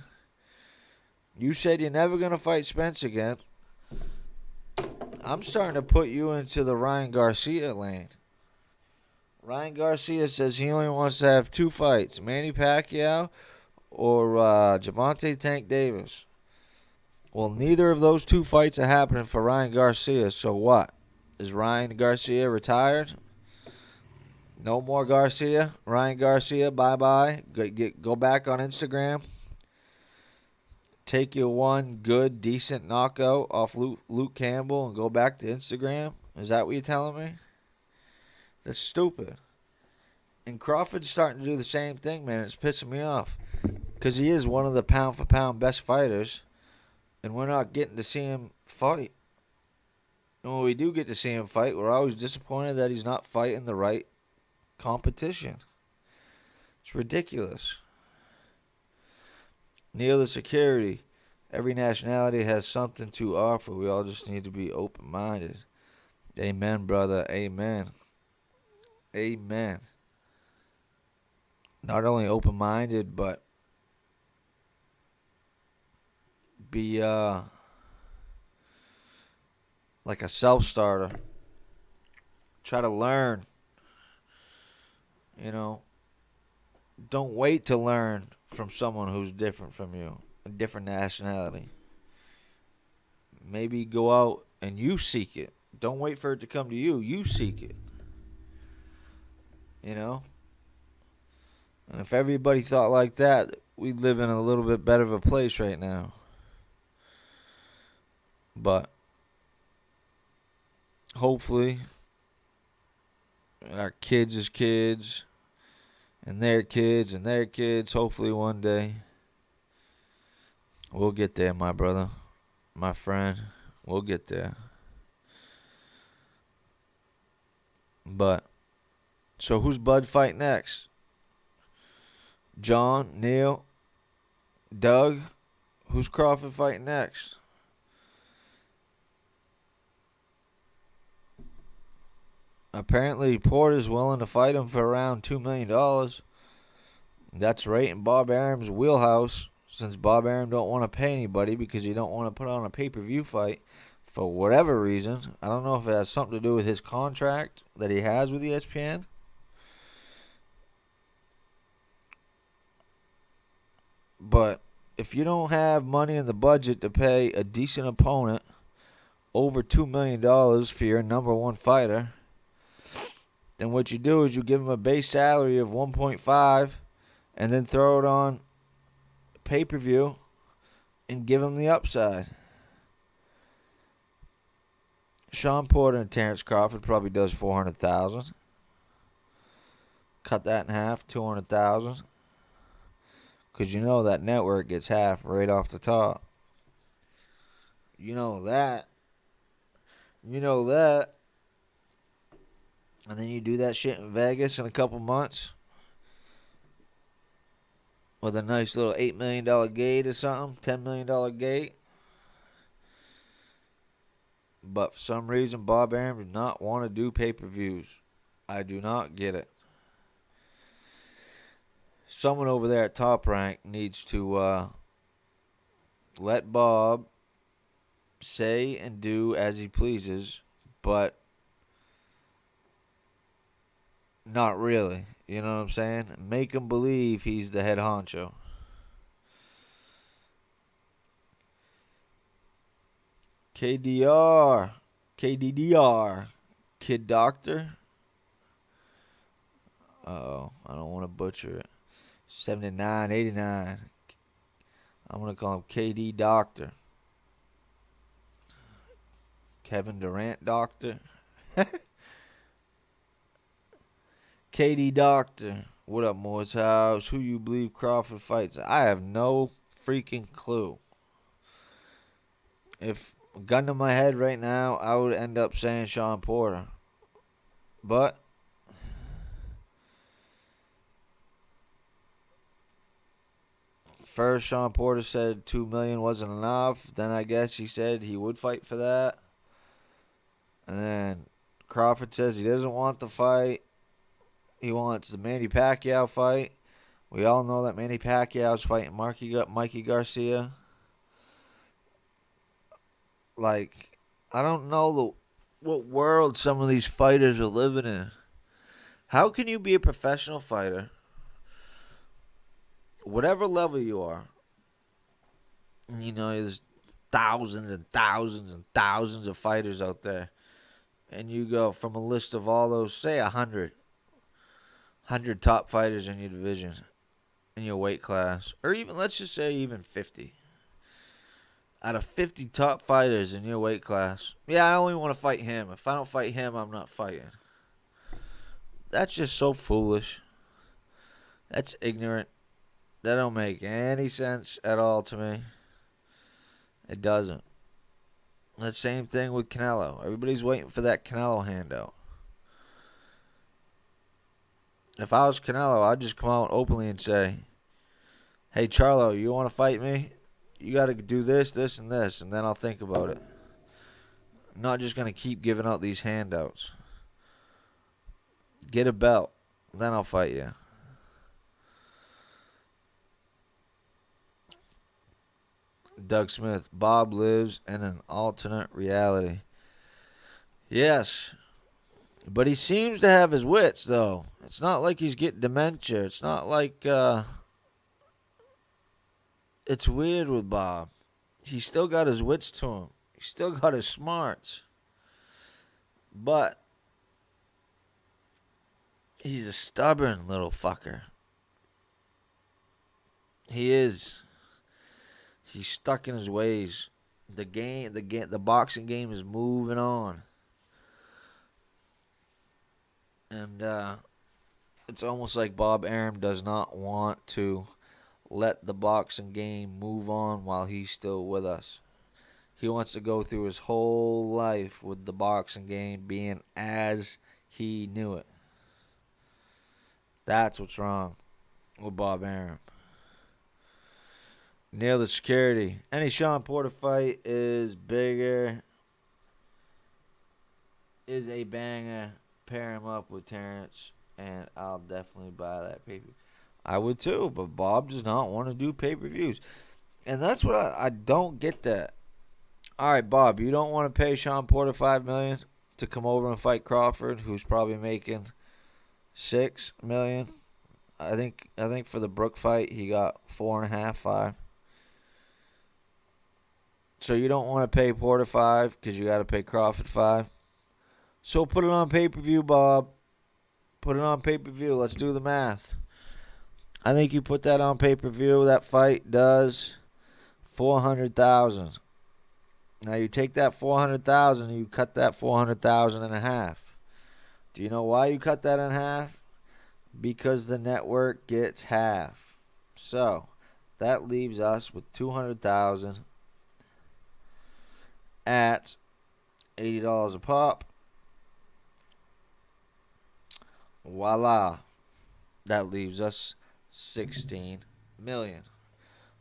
you said you're never gonna fight Spence again. I'm starting to put you into the Ryan Garcia lane. Ryan Garcia says he only wants to have 2 fights: Manny Pacquiao or Gervonta Tank Davis. Well, neither of those 2 fights are happening for Ryan Garcia. So what? Is Ryan Garcia retired? No more Garcia. Ryan Garcia, bye-bye. Go back on Instagram. Take your one good, decent knockout off Luke Campbell and go back to Instagram? Is that what you're telling me? That's stupid. And Crawford's starting to do the same thing, man. It's pissing me off. Because he is one of the pound-for-pound best fighters, and we're not getting to see him fight. And when we do get to see him fight, we're always disappointed that he's not fighting the right competition. It's ridiculous. Neil the Security. Every nationality has something to offer. We all just need to be open-minded. Amen, brother. Amen. Amen. Not only open-minded, but be like a self-starter. Try to learn. You know, don't wait to learn from someone who's different from you, a different nationality. Maybe go out and you seek it. Don't wait for it to come to you. You seek it. You know? And if everybody thought like that, we'd live in a little bit better of a place right now. But hopefully our kids' kids and their kids and their kids, hopefully one day we'll get there, my brother, my friend. We'll get there. But so who's Bud fight next? John, Neil, Doug? Who's Crawford fighting next? Apparently Porter's willing to fight him for around $2 million. That's right in Bob Arum's wheelhouse. since Bob Arum don't want to pay anybody because he don't want to put on a pay-per-view fight for whatever reason. I don't know if it has something to do with his contract that he has with ESPN. But if you don't have money in the budget to pay a decent opponent over $2 million for your number one fighter, then what you do is you give him a base salary of 1.5 and then throw it on pay-per-view and give him the upside. Sean Porter and Terrence Crawford probably does 400,000. Cut that in half, 200,000. Because you know that network gets half right off the top. You know that. You know that. And then you do that shit in Vegas in a couple months with a nice little $8 million gate or something, $10 million gate. But for some reason, Bob Arum did not want to do pay-per-views. I do not get it. Someone over there at Top Rank needs to let Bob say and do as he pleases, but not really. You know what I'm saying? Make him believe he's the head honcho. KDDR, Kid Doctor. Uh-oh, I don't want to butcher it. 7989. I'm going to call him KD Doctor. Kevin Durant Doctor. KD Doctor. What up, Moore's House? Who you believe Crawford fights? I have no freaking clue. If gun to my head right now, I would end up saying Sean Porter. But first, Sean Porter said $2 million wasn't enough. Then I guess he said he would fight for that. And then Crawford says he doesn't want the fight. He wants the Manny Pacquiao fight. We all know that Manny Pacquiao's fighting Mikey Garcia. Like, I don't know what world some of these fighters are living in. How can you be a professional fighter, whatever level you are? You know, there's thousands and thousands and thousands of fighters out there. And you go from a list of all those, say 100 top fighters in your division, in your weight class, or even, let's just say even 50. Out of 50 top fighters in your weight class, yeah, I only want to fight him. If I don't fight him, I'm not fighting. That's just so foolish. That's ignorant. That don't make any sense at all to me. It doesn't. The same thing with Canelo. Everybody's waiting for that Canelo handout. If I was Canelo, I'd just come out openly and say, hey, Charlo, you want to fight me? You got to do this, this, and this, and then I'll think about it. I'm not just going to keep giving out these handouts. Get a belt, then I'll fight you. Doug Smith, Bob lives in an alternate reality. Yes, but he seems to have his wits, though. It's not like he's getting dementia. It's not like, it's weird with Bob. He's still got his wits to him. He's still got his smarts. But he's a stubborn little fucker. He is. He's stuck in his ways. The boxing game is moving on. And it's almost like Bob Arum does not want to let the boxing game move on while he's still with us. He wants to go through his whole life with the boxing game being as he knew it. That's what's wrong with Bob Arum. Nail the security. Any Sean Porter fight is bigger, is a banger. Pair him up with Terrence, and I'll definitely buy that pay-per-view. I would too, but Bob does not want to do pay-per-views. And that's what I don't get that. All right, Bob, you don't want to pay Sean Porter $5 million to come over and fight Crawford, who's probably making $6 million. I think for the Brook fight he got 4.5, 5. So you don't want to pay Porter 5 because you got to pay Crawford 5. So put it on pay-per-view, Bob. Put it on pay-per-view. Let's do the math. I think you put that on pay-per-view. That fight does 400,000. Now you take that 400,000 and you cut that 400,000 in half. Do you know why you cut that in half? Because the network gets half. So that leaves us with 200,000 at $80 a pop. Voila. That leaves us 16 million.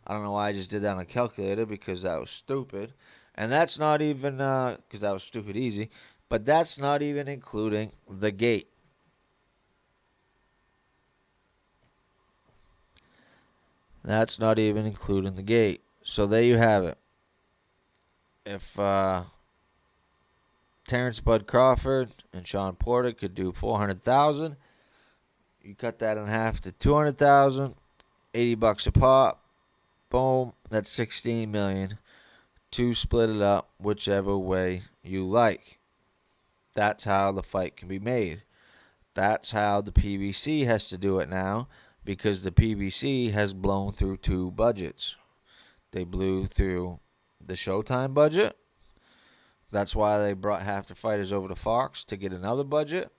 I don't know why I just did that on a calculator because that was stupid. And that's not even, because that was stupid easy. But that's not even including the gate. That's not even including the gate. So there you have it. If Terrence Bud Crawford and Sean Porter could do 400,000, you cut that in half to 200,000, $80 a pop. Boom, that's 16 million. To split it up whichever way you like. That's how the fight can be made. That's how the PBC has to do it now, because the PBC has blown through 2 budgets. They blew through the Showtime budget. That's why they brought half the fighters over to Fox to get another budget.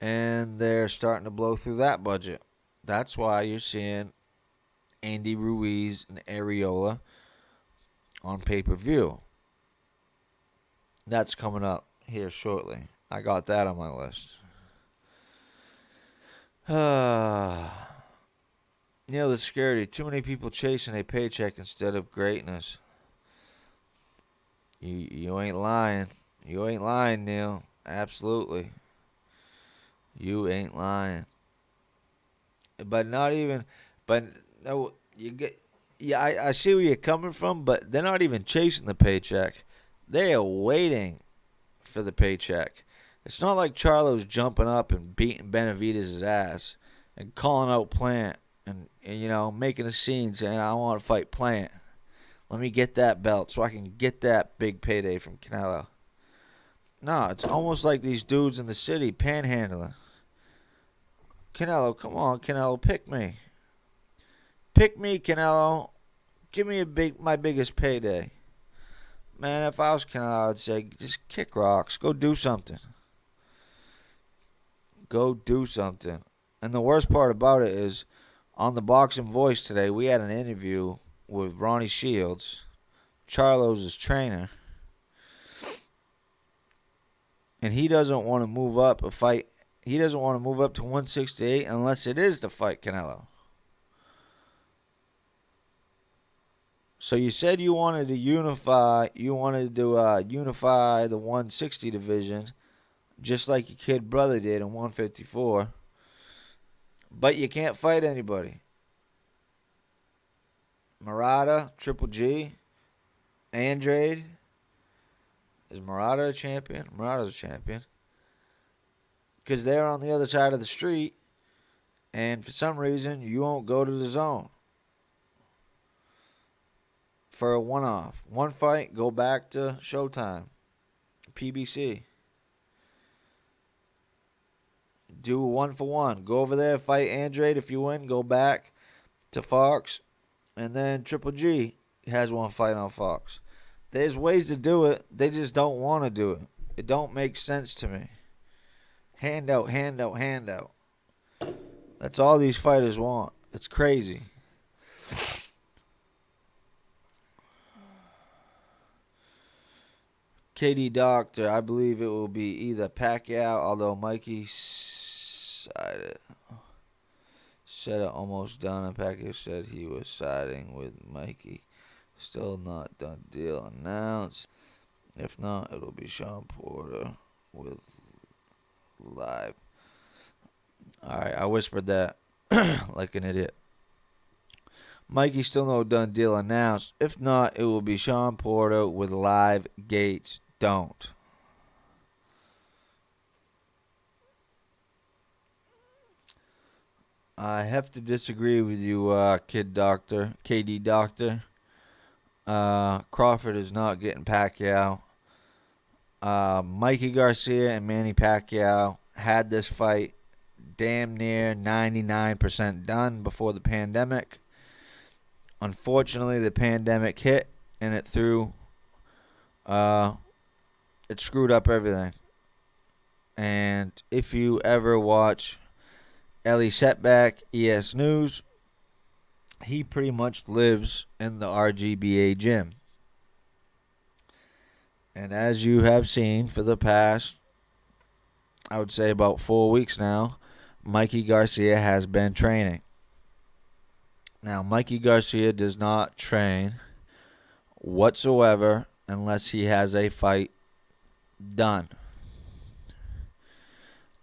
And they're starting to blow through that budget. That's why you're seeing Andy Ruiz and Areola on pay-per-view. That's coming up here shortly. I got that on my list. Neil the Security. Too many people chasing a paycheck instead of greatness. You ain't lying. You ain't lying, Neil. Absolutely. You ain't lying. But not even. But no, you get. Yeah, I see where you're coming from, but they're not even chasing the paycheck. They are waiting for the paycheck. It's not like Charlo's jumping up and beating Benavidez' ass and calling out Plant and making a scene saying, I want to fight Plant. Let me get that belt so I can get that big payday from Canelo. No, it's almost like these dudes in the city panhandling. Canelo, come on, Canelo, pick me. Pick me, Canelo. Give me my biggest payday. Man, if I was Canelo, I'd say, just kick rocks. Go do something. Go do something. And the worst part about it is, on the Boxing Voice today, we had an interview with Ronnie Shields, Charlo's trainer. And he doesn't want to move up a fight. He doesn't want to move up to 168 unless it is to fight Canelo. So you said you wanted to unify. You wanted to unify the 160 division, just like your kid brother did in 154. But you can't fight anybody. Murata, Triple G, Andrade. Is Murata a champion? Murata's a champion. Because they're on the other side of the street, and for some reason, you won't go to the zone. For a one-off. One fight, go back to Showtime. PBC. Do a 1-for-1. Go over there, fight Andrade. If you win, go back to Fox. And then Triple G has one fight on Fox. There's ways to do it. They just don't want to do it. It don't make sense to me. Handout, handout, handout. That's all these fighters want. It's crazy. KD Doctor, I believe it will be either Pacquiao, although Mikey said it almost done, and Pacquiao said he was siding with Mikey. Still not done deal announced. If not, it'll be Sean Porter with live. Alright, I whispered that. like an idiot. Mikey's still no done deal announced. If not, it will be Sean Porter with live Gates don't. I have to disagree with you, KD Doctor. Crawford is not getting Pacquiao. Mikey Garcia and Manny Pacquiao had this fight damn near 99% done before the pandemic. Unfortunately, the pandemic hit and it screwed up everything. And if you ever watch Ellie Setback, ES News, he pretty much lives in the RGBA gym. And as you have seen for the past, I would say about 4 weeks now, Mikey Garcia has been training. Now, Mikey Garcia does not train whatsoever unless he has a fight done.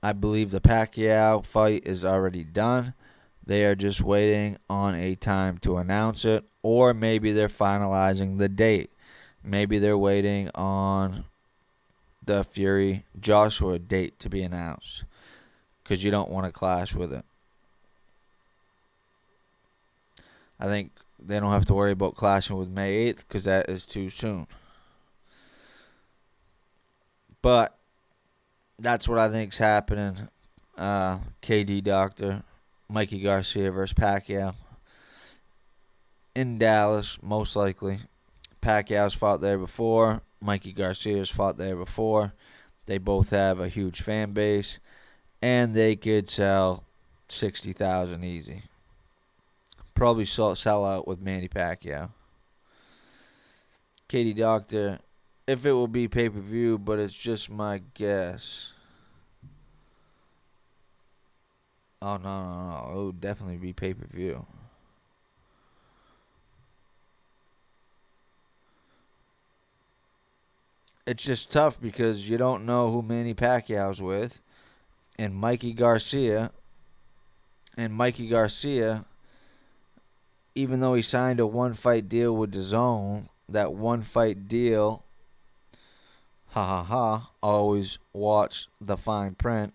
I believe the Pacquiao fight is already done. They are just waiting on a time to announce it, or maybe they're finalizing the date. Maybe they're waiting on the Fury Joshua date to be announced because you don't want to clash with it. I think they don't have to worry about clashing with May 8th because that is too soon. But that's what I think's happening. KD Doctor, Mikey Garcia versus Pacquiao in Dallas, most likely. Pacquiao's fought there before. Mikey Garcia's fought there before. They both have a huge fan base, and they could sell 60,000 easy. Probably sell out with Manny Pacquiao. KD Doctor, if it will be pay-per-view, but it's just my guess. Oh, no. It would definitely be pay-per-view. It's just tough because you don't know who Manny Pacquiao's with. And Mikey Garcia, even though he signed a one-fight deal with DAZN, that one-fight deal, always watch the fine print.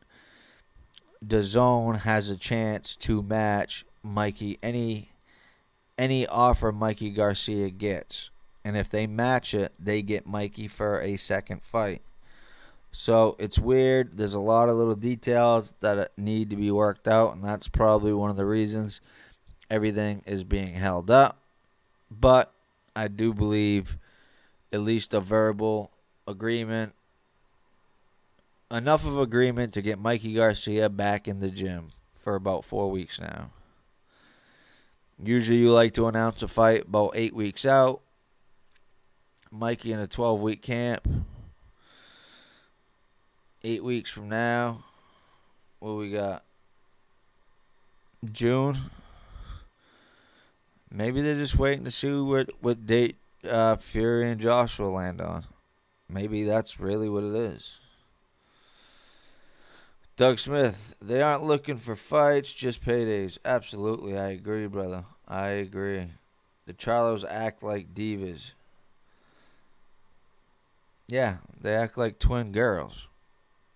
DAZN has a chance to match Mikey any offer Mikey Garcia gets. And if they match it, they get Mikey for a second fight. So it's weird. There's a lot of little details that need to be worked out, and that's probably one of the reasons everything is being held up. But I do believe at least a verbal agreement, enough of agreement to get Mikey Garcia back in the gym for about 4 weeks now. Usually you like to announce a fight about 8 weeks out. Mikey in a 12-week camp. 8 weeks from now, what we got? June. Maybe they're just waiting to see what date Fury and Joshua land on. Maybe that's really what it is. Doug Smith, they aren't looking for fights, just paydays. Absolutely, I agree, brother. I agree. The Charlos act like divas. Yeah, they act like twin girls.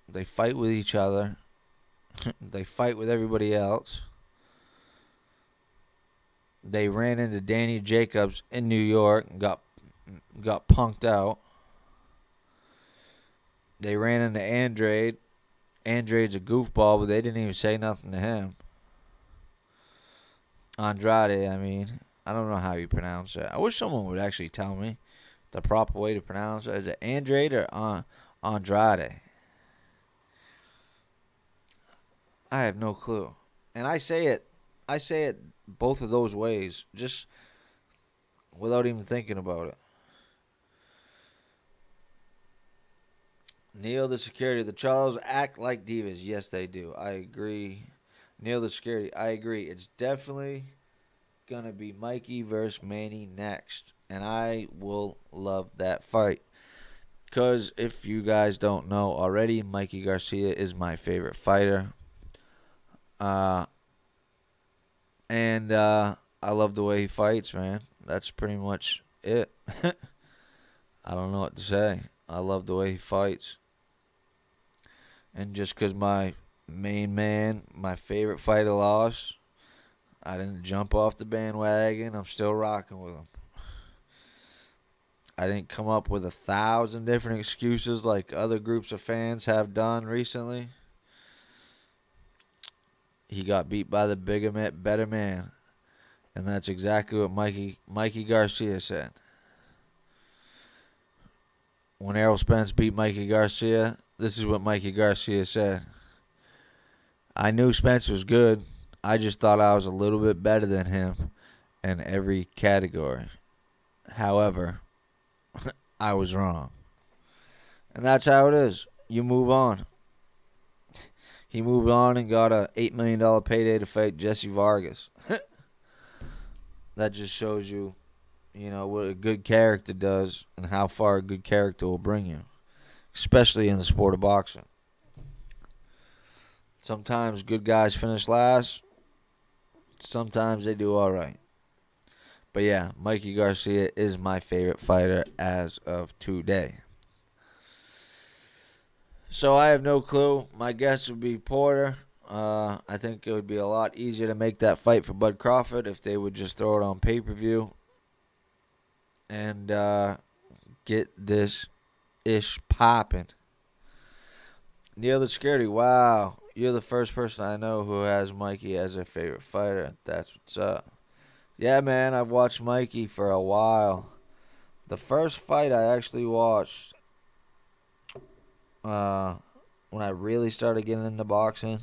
They fight with each other. They fight with everybody else. They ran into Danny Jacobs in New York and got punked out. They ran into Andrade. Andrade's a goofball, but they didn't even say nothing to him. Andrade, I mean. I don't know how you pronounce it. I wish someone would actually tell me the proper way to pronounce it. Is it Andrade or Andrade? I have no clue. And I say it both of those ways, just without even thinking about it. Neil the Security. The Charlos act like divas. Yes, they do. I agree. Neil the Security. I agree. It's definitely going to be Mikey versus Manny next. And I will love that fight. Because if you guys don't know already, Mikey Garcia is my favorite fighter. And I love the way he fights, man. That's pretty much it. I don't know what to say. I love the way he fights. And just because my main man, my favorite fighter lost, I didn't jump off the bandwagon. I'm still rocking with him. I didn't come up with 1,000 different excuses like other groups of fans have done recently. He got beat by the bigger man, better man. And that's exactly what Mikey Garcia said. When Errol Spence beat Mikey Garcia, this is what Mikey Garcia said. I knew Spence was good. I just thought I was a little bit better than him in every category. However, I was wrong. And that's how it is. You move on. He moved on and got a $8 million payday to fight Jesse Vargas. That just shows you, what a good character does and how far a good character will bring you, especially in the sport of boxing. Sometimes good guys finish last. Sometimes they do all right. But yeah, Mikey Garcia is my favorite fighter as of today. So I have no clue. My guess would be Porter. I think it would be a lot easier to make that fight for Bud Crawford if they would just throw it on pay-per-view and get this ish popping. Neil the Security, wow. You're the first person I know who has Mikey as their favorite fighter. That's what's up. Yeah, man, I've watched Mikey for a while. The first fight I actually watched when I really started getting into boxing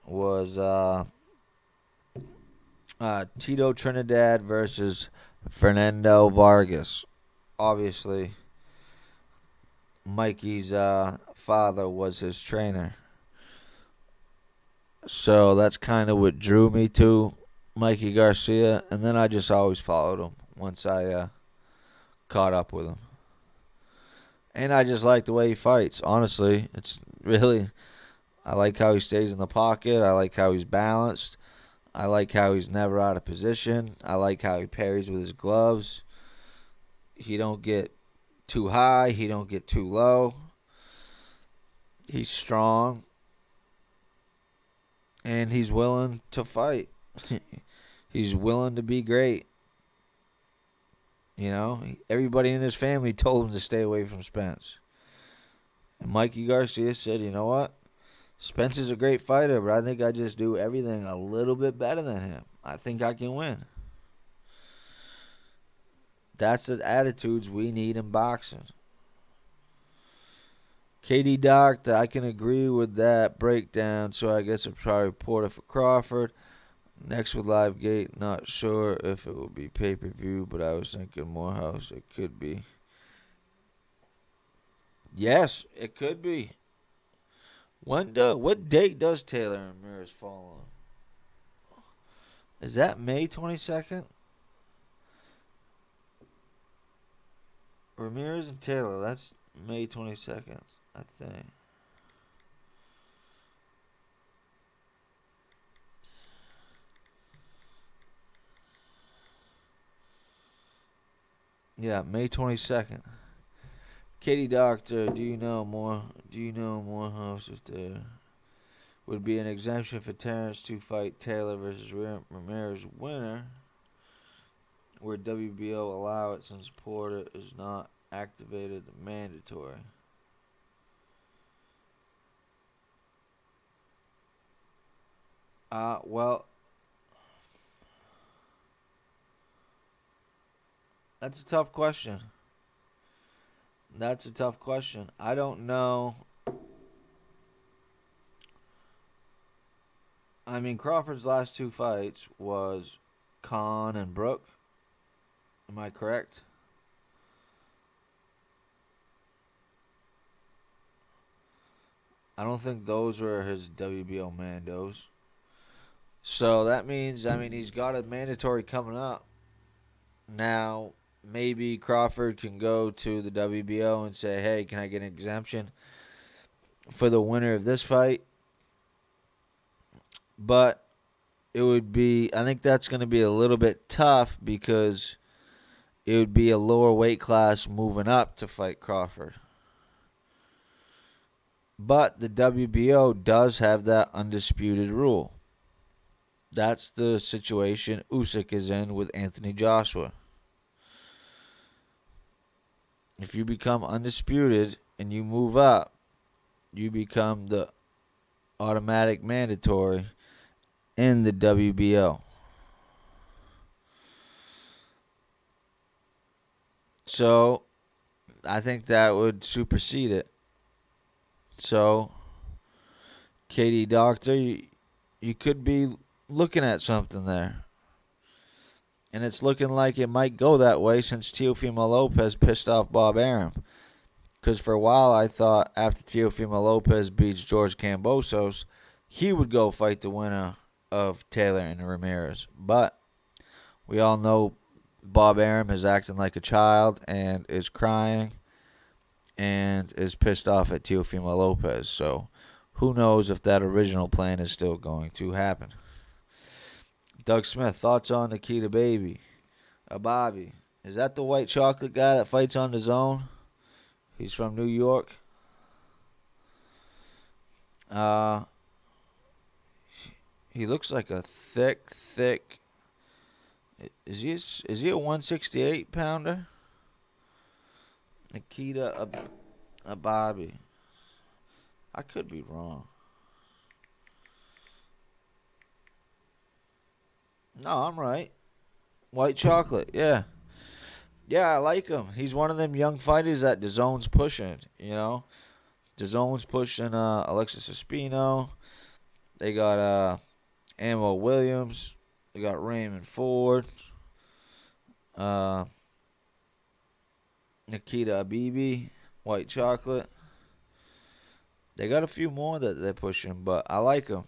was Tito Trinidad versus Fernando Vargas. Obviously, Mikey's father was his trainer. So that's kind of what drew me to Mikey Garcia. And then I just always followed him once I caught up with him. And I just like the way he fights. Honestly, it's really... I like how he stays in the pocket. I like how he's balanced. I like how he's never out of position. I like how he parries with his gloves. He don't get too high. He don't get too low. He's strong. And he's willing to fight. He's willing to be great. Everybody in his family told him to stay away from Spence. And Mikey Garcia said, you know what? Spence is a great fighter, but I think I just do everything a little bit better than him. I think I can win. That's the attitudes we need in boxing. KD Doctor, I can agree with that breakdown, so I guess I'll probably Porter for Crawford. Next with Live Gate, not sure if it will be pay-per-view, but I was thinking Morehouse. It could be. Yes, it could be. What date does Taylor and Ramirez fall on? Is that May 22nd? Ramirez and Taylor, that's May 22nd, I think. Yeah, May 22nd. Katie Doctor, do you know Morehouse if there would be an exemption for Terrence to fight Taylor versus Ramirez winner? Would WBO allow it since Porter is not activated mandatory? Well, that's a tough question. I don't know. I mean, Crawford's last two fights was Khan and Brook. Am I correct? I don't think those were his WBO mandos. So that means, he's got a mandatory coming up. Now, maybe Crawford can go to the WBO and say, hey, can I get an exemption for the winner of this fight? But it would be. I think that's going to be a little bit tough because it would be a lower weight class moving up to fight Crawford. But the WBO does have that undisputed rule. That's the situation Usyk is in with Anthony Joshua. If you become undisputed and you move up, you become the automatic mandatory in the WBO. So, I think that would supersede it. So, KD Doctor, you could be looking at something there. And it's looking like it might go that way since Teofimo Lopez pissed off Bob Arum. Because for a while I thought after Teofimo Lopez beats George Kambosos, he would go fight the winner of Taylor and Ramirez. But we all know Bob Arum is acting like a child and is crying and is pissed off at Teofimo Lopez. So who knows if that original plan is still going to happen. Doug Smith, thoughts on Nikita Baby? Bobby. Is that the white chocolate guy that fights on the zone? He's from New York. He looks like a thick. Is he a 168 pounder? Nikita Bobby. I could be wrong. No, I'm right. White chocolate, yeah. Yeah, I like him. He's one of them young fighters that DAZN's pushing, you know. DAZN's pushing Alexis Espino. They got Ammo Williams. They got Raymond Ford. Nikita Abibi. White chocolate. They got a few more that they're pushing, but I like him.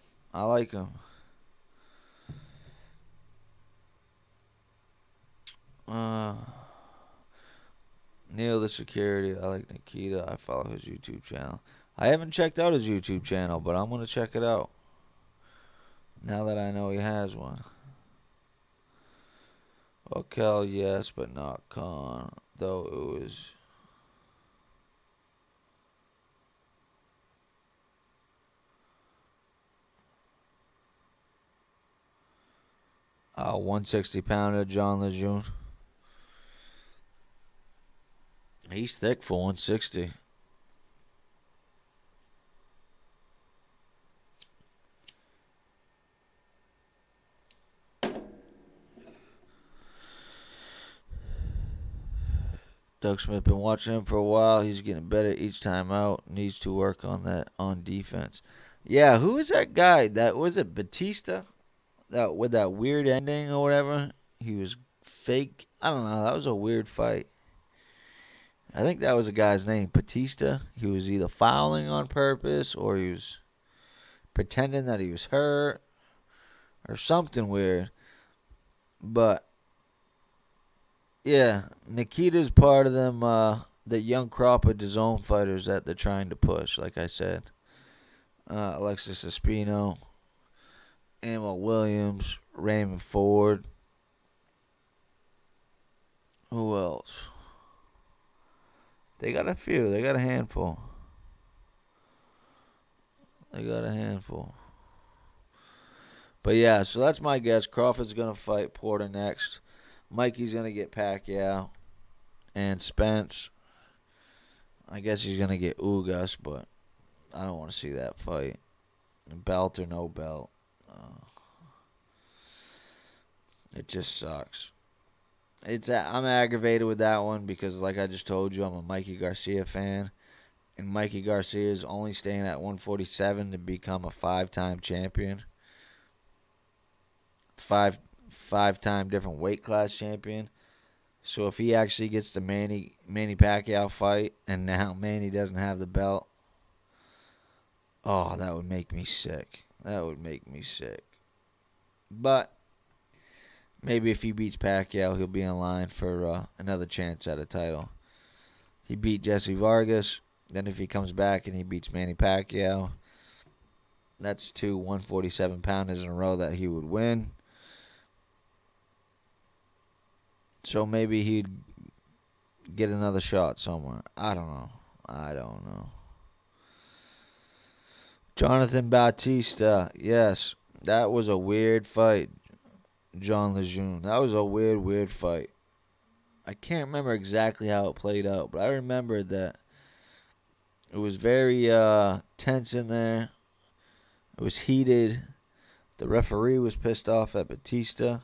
Neil the Security. I like Nikita. I follow his YouTube channel. I haven't checked out his YouTube channel, but I'm going to check it out now that I know he has one. Okel, yes, but not Khan. Though it was... 160 pounder, John Lejeune. He's thick for 160. Doug Smith, been watching him for a while. He's getting better each time out. Needs to work on that on defense. Yeah, who is that guy? That was it Batista? That with that weird ending or whatever. He was fake. I don't know. That was a weird fight. I think that was a guy's name, Batista. He was either fouling on purpose or he was pretending that he was hurt or something weird. But yeah, Nikita's part of them, the young crop of DAZN fighters that they're trying to push, like I said. Alexis Espino, Ammo Williams, Raymond Ford. Who else? They got a few. They got a handful. But yeah, so that's my guess. Crawford's going to fight Porter next. Mikey's going to get Pacquiao. And Spence, I guess he's going to get Ugas, but I don't want to see that fight. Belt or no belt. It just sucks. I'm aggravated with that one because, like I just told you, I'm a Mikey Garcia fan. And Mikey Garcia is only staying at 147 to become a 5-time champion. Five-time different weight class champion. So if he actually gets the Manny Pacquiao fight and now Manny doesn't have the belt, oh, that would make me sick. But maybe if he beats Pacquiao, he'll be in line for another chance at a title. He beat Jesse Vargas. Then if he comes back and he beats Manny Pacquiao, That's two 147-pounders in a row that he would win. So maybe he'd get another shot somewhere. I don't know. Jonathan Batista. Yes, that was a weird fight. John Lejeune. That was a weird fight. I can't remember exactly how it played out, but I remember that it was very tense in there. It was heated. The referee was pissed off at Batista.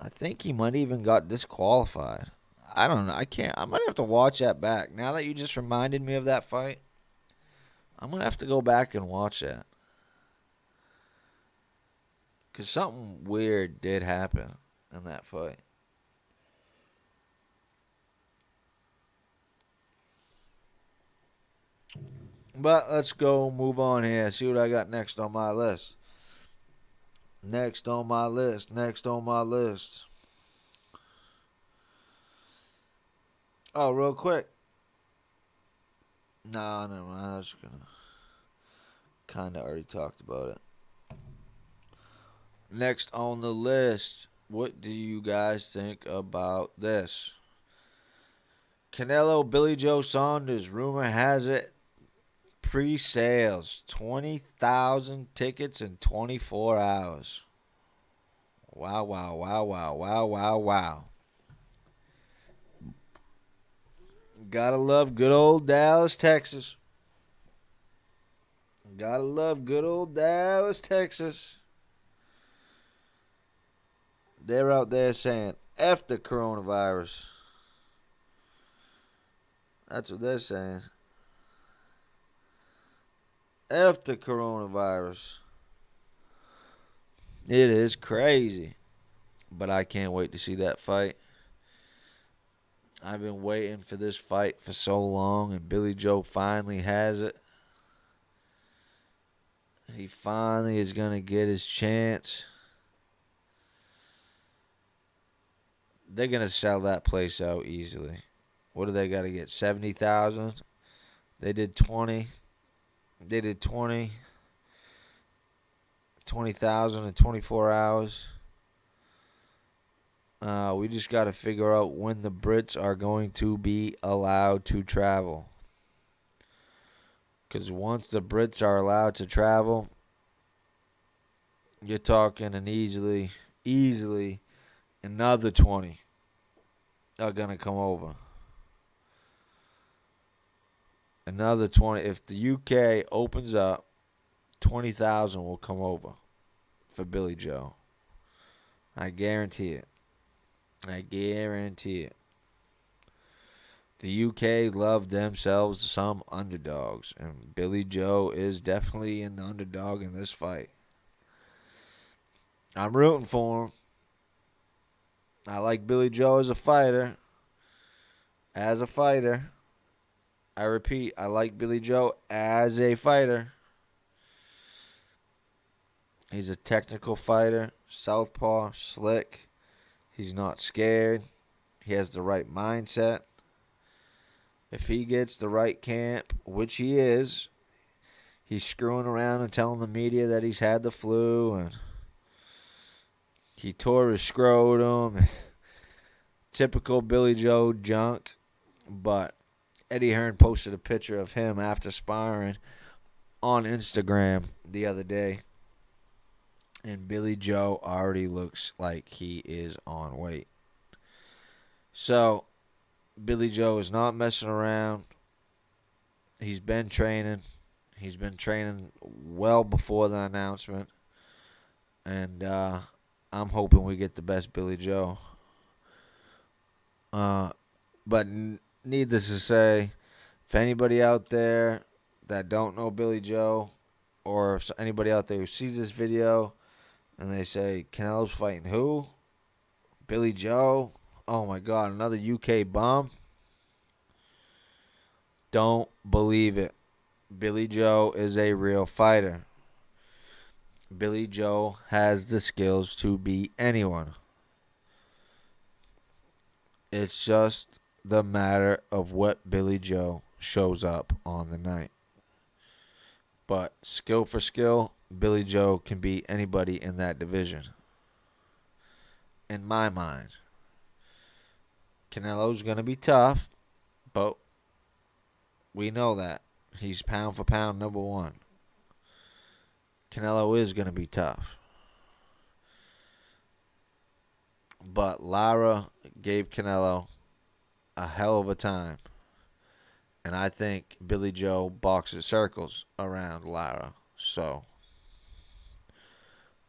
I think he might even got disqualified. I don't know. I can't. I might have to watch that back. Now that you just reminded me of that fight, I'm going to have to go back and watch that. Because something weird did happen in that fight. But let's go move on here. See what I got next on my list. Next on my list. Oh, real quick. No, never mind. I was gonna kind of already talked about it. Next on the list, what do you guys think about this? Canelo Billy Joe Saunders. Rumor has it, pre-sales 20,000 tickets in 24 hours. Wow. Gotta love good old Dallas, Texas. Gotta love good old Dallas, Texas. They're out there saying, F the coronavirus. That's what they're saying. F the coronavirus. It is crazy. But I can't wait to see that fight. I've been waiting for this fight for so long, and Billy Joe finally has it. He finally is going to get his chance. They're going to sell that place out easily. What do they got to get? 70,000? They did 20. They did 20,000 in 24 hours. We just got to figure out when the Brits are going to be allowed to travel. Because once the Brits are allowed to travel, you're talking an easily another 20 are going to come over. Another 20. If the UK opens up, 20,000 will come over for Billy Joe. I guarantee it. The UK love themselves some underdogs, and Billy Joe is definitely an underdog in this fight. I'm rooting for him. I like Billy Joe as a fighter. I repeat, I like Billy Joe as a fighter. He's a technical fighter, southpaw, slick. He's not scared. He has the right mindset. If he gets the right camp, which he is, he's screwing around and telling the media that he's had the flu and he tore his scrotum. Typical Billy Joe junk. But Eddie Hearn posted a picture of him after sparring on Instagram the other day. And Billy Joe already looks like he is on weight. So, Billy Joe is not messing around. He's been training. He's been training well before the announcement. And I'm hoping we get the best Billy Joe. But needless to say, if anybody out there that don't know Billy Joe, or if anybody out there who sees this video and they say, Canelo's fighting who? Billy Joe? Oh my God, another UK bum? Don't believe it. Billy Joe is a real fighter. Billy Joe has the skills to beat anyone. It's just the matter of what Billy Joe shows up on the night. But skill for skill, Billy Joe can beat anybody in that division. In my mind. Canelo's going to be tough, but we know that. He's pound for pound number one. Canelo is going to be tough. But Lara gave Canelo a hell of a time. And I think Billy Joe boxes circles around Lara. So,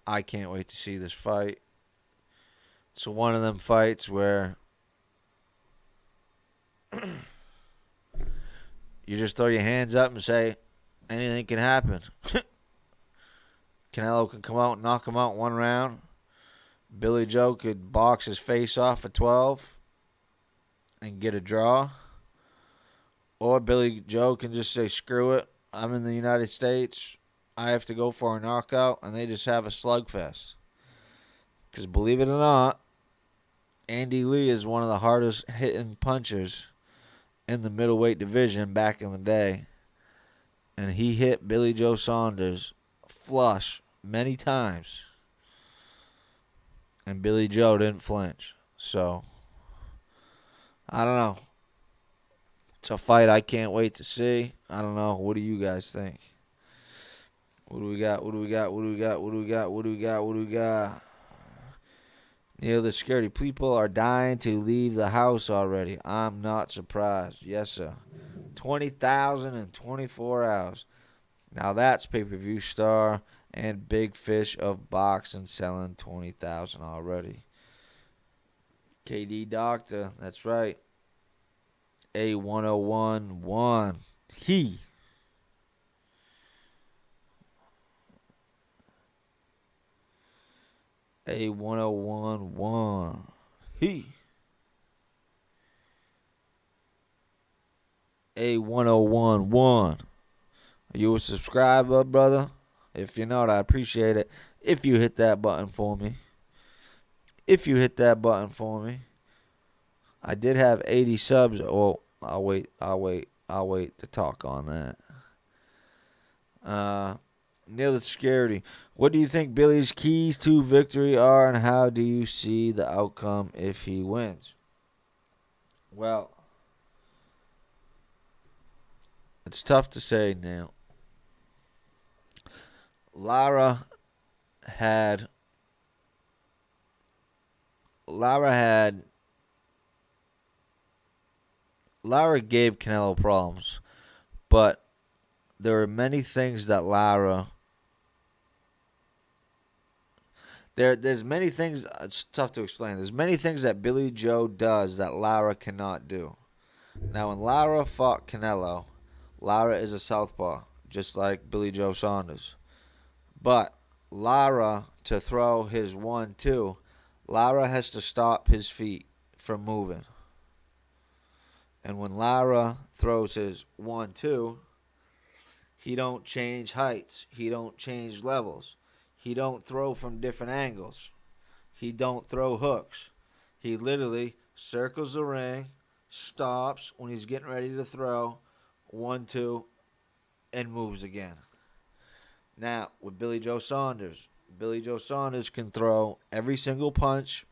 I can't wait to see this fight. It's one of them fights where you just throw your hands up and say, anything can happen. Canelo can come out and knock him out one round. Billy Joe could box his face off for 12 and get a draw. Or Billy Joe can just say, screw it. I'm in the United States. I have to go for a knockout. And they just have a slugfest. Because believe it or not, Andy Lee is one of the hardest hitting punchers in the middleweight division back in the day. And he hit Billy Joe Saunders flush many times. And Billy Joe didn't flinch. So, I don't know. It's a fight I can't wait to see. I don't know. What do you guys think? What do we got? What do we got? What do we got? What do we got? What do we got? What do we got? Neil, the security people are dying to leave the house already. I'm not surprised. Yes, sir. 20,000 in 24 hours. Now that's pay-per-view star and big fish of boxing selling 20,000 already. KD Doctor, that's right. A1011. He. A1011. He. A1011. Are you a subscriber, brother? If you're not, I appreciate it. If you hit that button for me. I did have 80 subs. Oh, I'll wait to talk on that. Neil the Security. What do you think Billy's keys to victory are, and how do you see the outcome if he wins? Well, it's tough to say now. Lara gave Canelo problems, but there are many things that there's many things, it's tough to explain. There's many things that Billy Joe does that Lara cannot do. Now, when Lara fought Canelo, Lara is a southpaw, just like Billy Joe Saunders. But Lara, to throw his 1-2, Lara has to stop his feet from moving. And when Lara throws his 1-2, he don't change heights. He don't change levels. He don't throw from different angles. He don't throw hooks. He literally circles the ring, stops when he's getting ready to throw, 1-2, and moves again. Now, with Billy Joe Saunders can throw every single punch.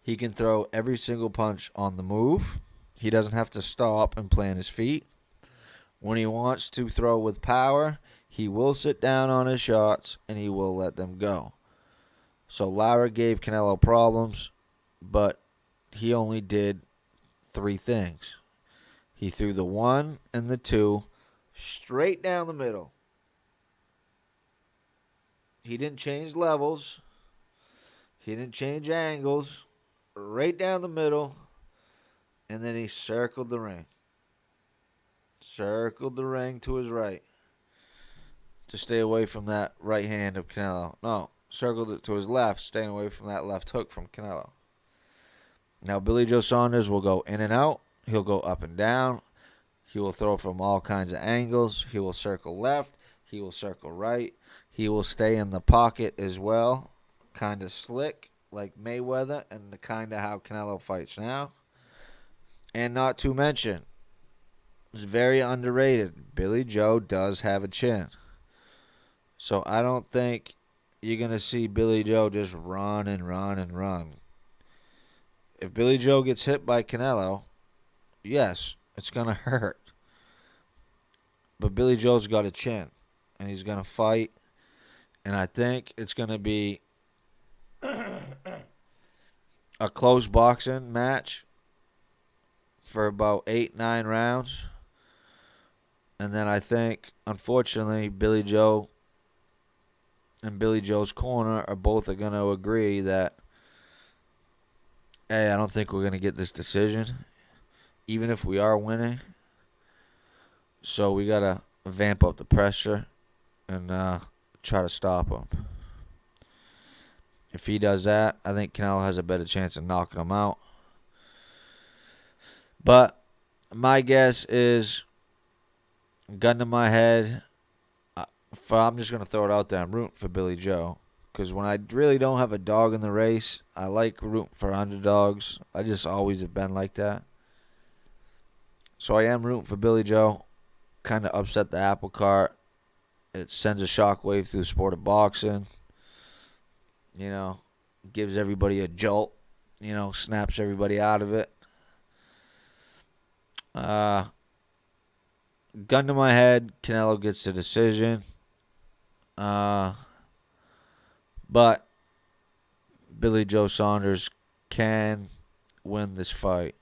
He can throw every single punch on the move. He doesn't have to stop and plant his feet. When he wants to throw with power, he will sit down on his shots and he will let them go. So Lara gave Canelo problems, but he only did 3 things. He threw the 1 and the 2 straight down the middle. He didn't change levels. He didn't change angles. Right down the middle. And then he circled the ring. Circled the ring to his right. To stay away from that right hand of Canelo. No, circled it to his left, staying away from that left hook from Canelo. Now, Billy Joe Saunders will go in and out. He'll go up and down. He will throw from all kinds of angles. He will circle left. He will circle right. He will stay in the pocket as well. Kind of slick, like Mayweather, and the kind of how Canelo fights now. And not to mention, it's very underrated. Billy Joe does have a chin. So I don't think you're going to see Billy Joe just run and run and run. If Billy Joe gets hit by Canelo, yes, it's going to hurt. But Billy Joe's got a chin, and he's going to fight. And I think it's going to be a close boxing match for about 8-9 rounds. And then I think, unfortunately, Billy Joe and Billy Joe's corner are both going to agree that, hey, I don't think we're going to get this decision, even if we are winning. So we got to vamp up the pressure and try to stop him. If he does that, I think Canelo has a better chance of knocking him out. But my guess is, gun to my head, I'm just going to throw it out there. I'm rooting for Billy Joe. Because when I really don't have a dog in the race, I like rooting for underdogs. I just always have been like that. So I am rooting for Billy Joe. Kind of upset the apple cart. It sends a shockwave through the sport of boxing. You know, gives everybody a jolt. You know, snaps everybody out of it. Gun to my head, Canelo gets the decision. But Billy Joe Saunders can win this fight.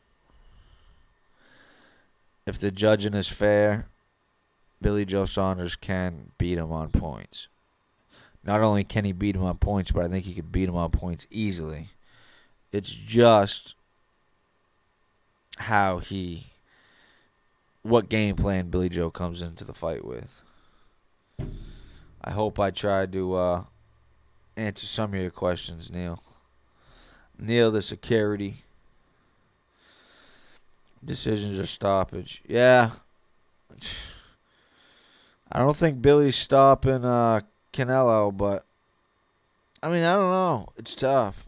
If the judging is fair, Billy Joe Saunders can beat him on points. Not only can he beat him on points, but I think he could beat him on points easily. It's just what game plan Billy Joe comes into the fight with. I hope I tried to answer some of your questions, Neil. Neil, the security. Decisions or stoppage. Yeah. I don't think Billy's stopping Canelo, but I mean, I don't know. It's tough.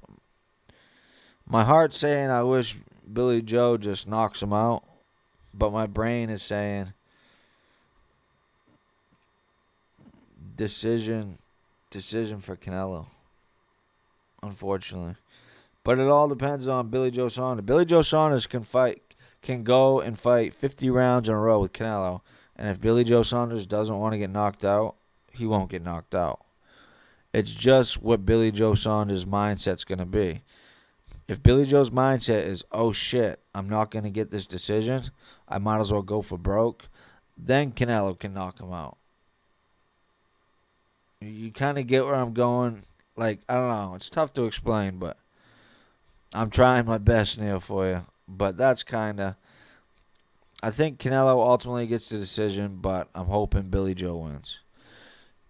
My heart's saying I wish Billy Joe just knocks him out, but my brain is saying decision for Canelo, unfortunately. But it all depends on Billy Joe Saunders. Billy Joe Saunders can go and fight 50 rounds in a row with Canelo. And if Billy Joe Saunders doesn't want to get knocked out, he won't get knocked out. It's just what Billy Joe Saunders' mindset's going to be. If Billy Joe's mindset is, oh shit, I'm not going to get this decision, I might as well go for broke, then Canelo can knock him out. You kind of get where I'm going. Like, I don't know. It's tough to explain, but I'm trying my best, Neil, for you. But that's kind of... I think Canelo ultimately gets the decision, but I'm hoping Billy Joe wins.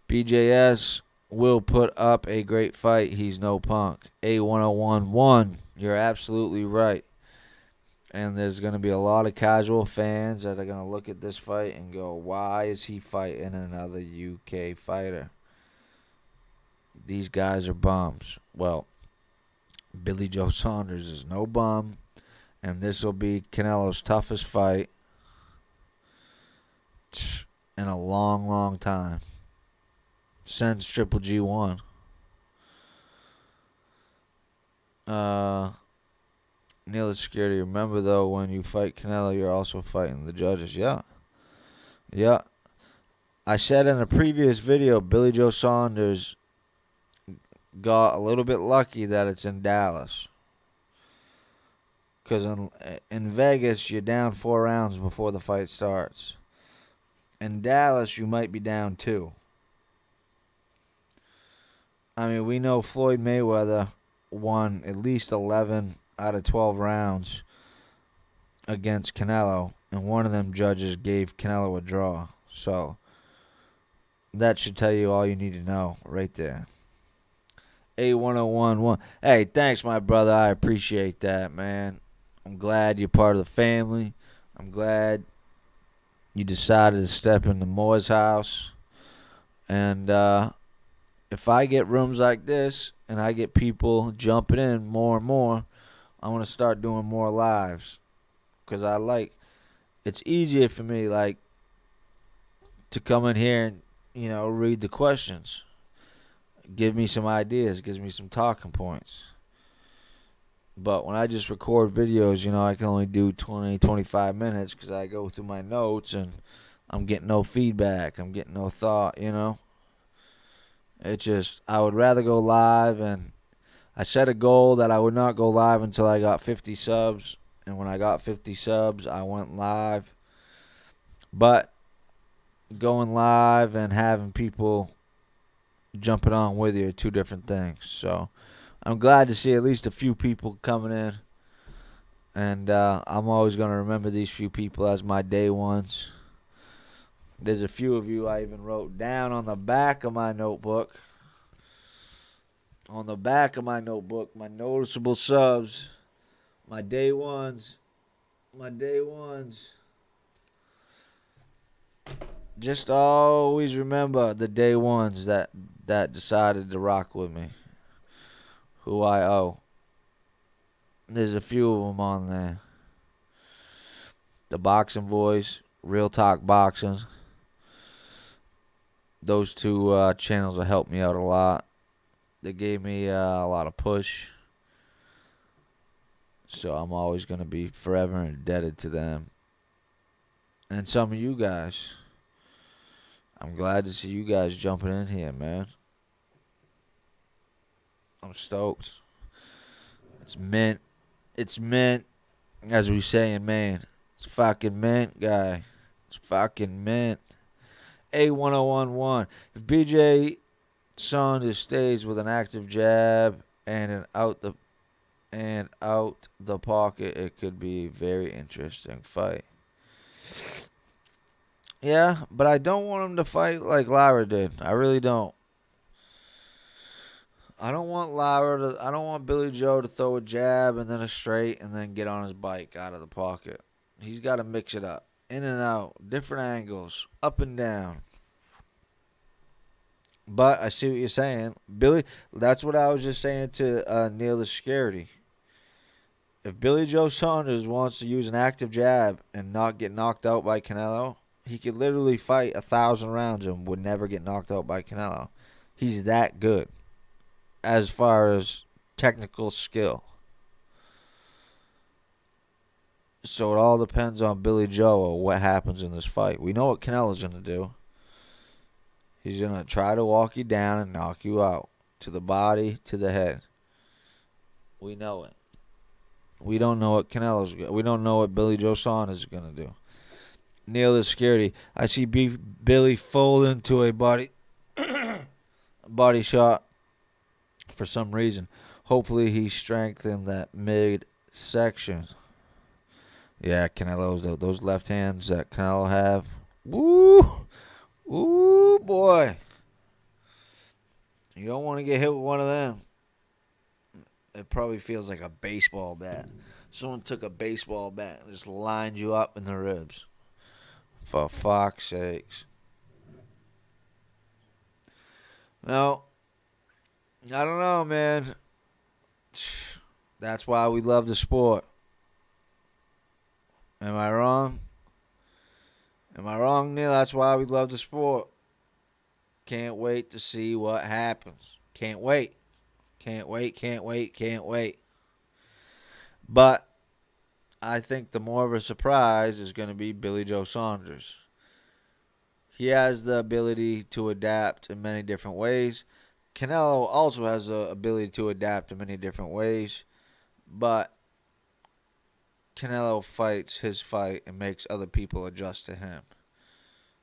BJS will put up a great fight. He's no punk. A1011, you're absolutely right. And there's going to be a lot of casual fans that are going to look at this fight and go, why is he fighting another UK fighter? These guys are bums. Well, Billy Joe Saunders is no bum, and this will be Canelo's toughest fight in a long, long time. Since Triple G won. Neil the Security, remember though, when you fight Canelo, you're also fighting the judges. Yeah. I said in a previous video, Billy Joe Saunders got a little bit lucky that it's in Dallas. Because in Vegas, you're down 4 rounds before the fight starts. In Dallas, you might be down 2. I mean, we know Floyd Mayweather won at least 11 out of 12 rounds against Canelo, and one of them judges gave Canelo a draw. So, that should tell you all you need to know right there. A1011. Hey, thanks, my brother. I appreciate that, man. I'm glad you're part of the family. I'm glad you decided to step into Moore's house. And if I get rooms like this and I get people jumping in more and more, I'm going to start doing more lives. Because it's easier for me. Like, to come in here and, read the questions. Give me some ideas, gives me some talking points. But when I just record videos, I can only do 20, 25 minutes because I go through my notes and I'm getting no feedback. I'm getting no thought. I would rather go live, and I set a goal that I would not go live until I got 50 subs. And when I got 50 subs, I went live. But going live and having people jumping on with you are two different things. So I'm glad to see at least a few people coming in. And I'm always going to remember these few people as my day ones. There's a few of you I even wrote down on the back of my notebook. On the back of my notebook, my noticeable subs, my day ones. Just always remember the day ones that decided to rock with me, who I owe. There's a few of them on there. The Boxing Boys, Real Talk Boxing. Those two channels have helped me out a lot. They gave me a lot of push. So I'm always going to be forever indebted to them. And some of you guys. I'm glad to see you guys jumping in here, man. I'm stoked. It's mint. It's mint, as we say in Maine. It's fucking mint, guy. It's fucking mint. A1011. If BJ Saunders stays with an active jab and out the pocket, it could be a very interesting fight. Yeah, but I don't want him to fight like Lara did. I really don't. I don't want Billy Joe to throw a jab and then a straight and then get on his bike out of the pocket. He's got to mix it up. In and out, different angles, up and down. But I see what you're saying. Billy, that's what I was just saying to Neil the Security. If Billy Joe Saunders wants to use an active jab and not get knocked out by Canelo, he could literally fight 1,000 rounds and would never get knocked out by Canelo. He's that good as far as technical skill. So it all depends on Billy Joe or what happens in this fight. We know what Canelo's going to do. He's going to try to walk you down and knock you out. To the body, to the head. We know it. We don't know what we don't know what Billy Joe Saunders is going to do. Neil the Security. I see Billy fold into a body shot for some reason. Hopefully he strengthened that mid section. Yeah, Canelo's those left hands that Canelo have. Woo! Ooh, boy. You don't want to get hit with one of them. It probably feels like a baseball bat. Someone took a baseball bat and just lined you up in the ribs. For fuck's sakes. No. I don't know, man. That's why we love the sport. Am I wrong? Am I wrong, Neil? That's why we love the sport. Can't wait to see what happens. Can't wait. Can't wait. But I think the more of a surprise is going to be Billy Joe Saunders. He has the ability to adapt in many different ways. Canelo also has the ability to adapt in many different ways. But Canelo fights his fight and makes other people adjust to him.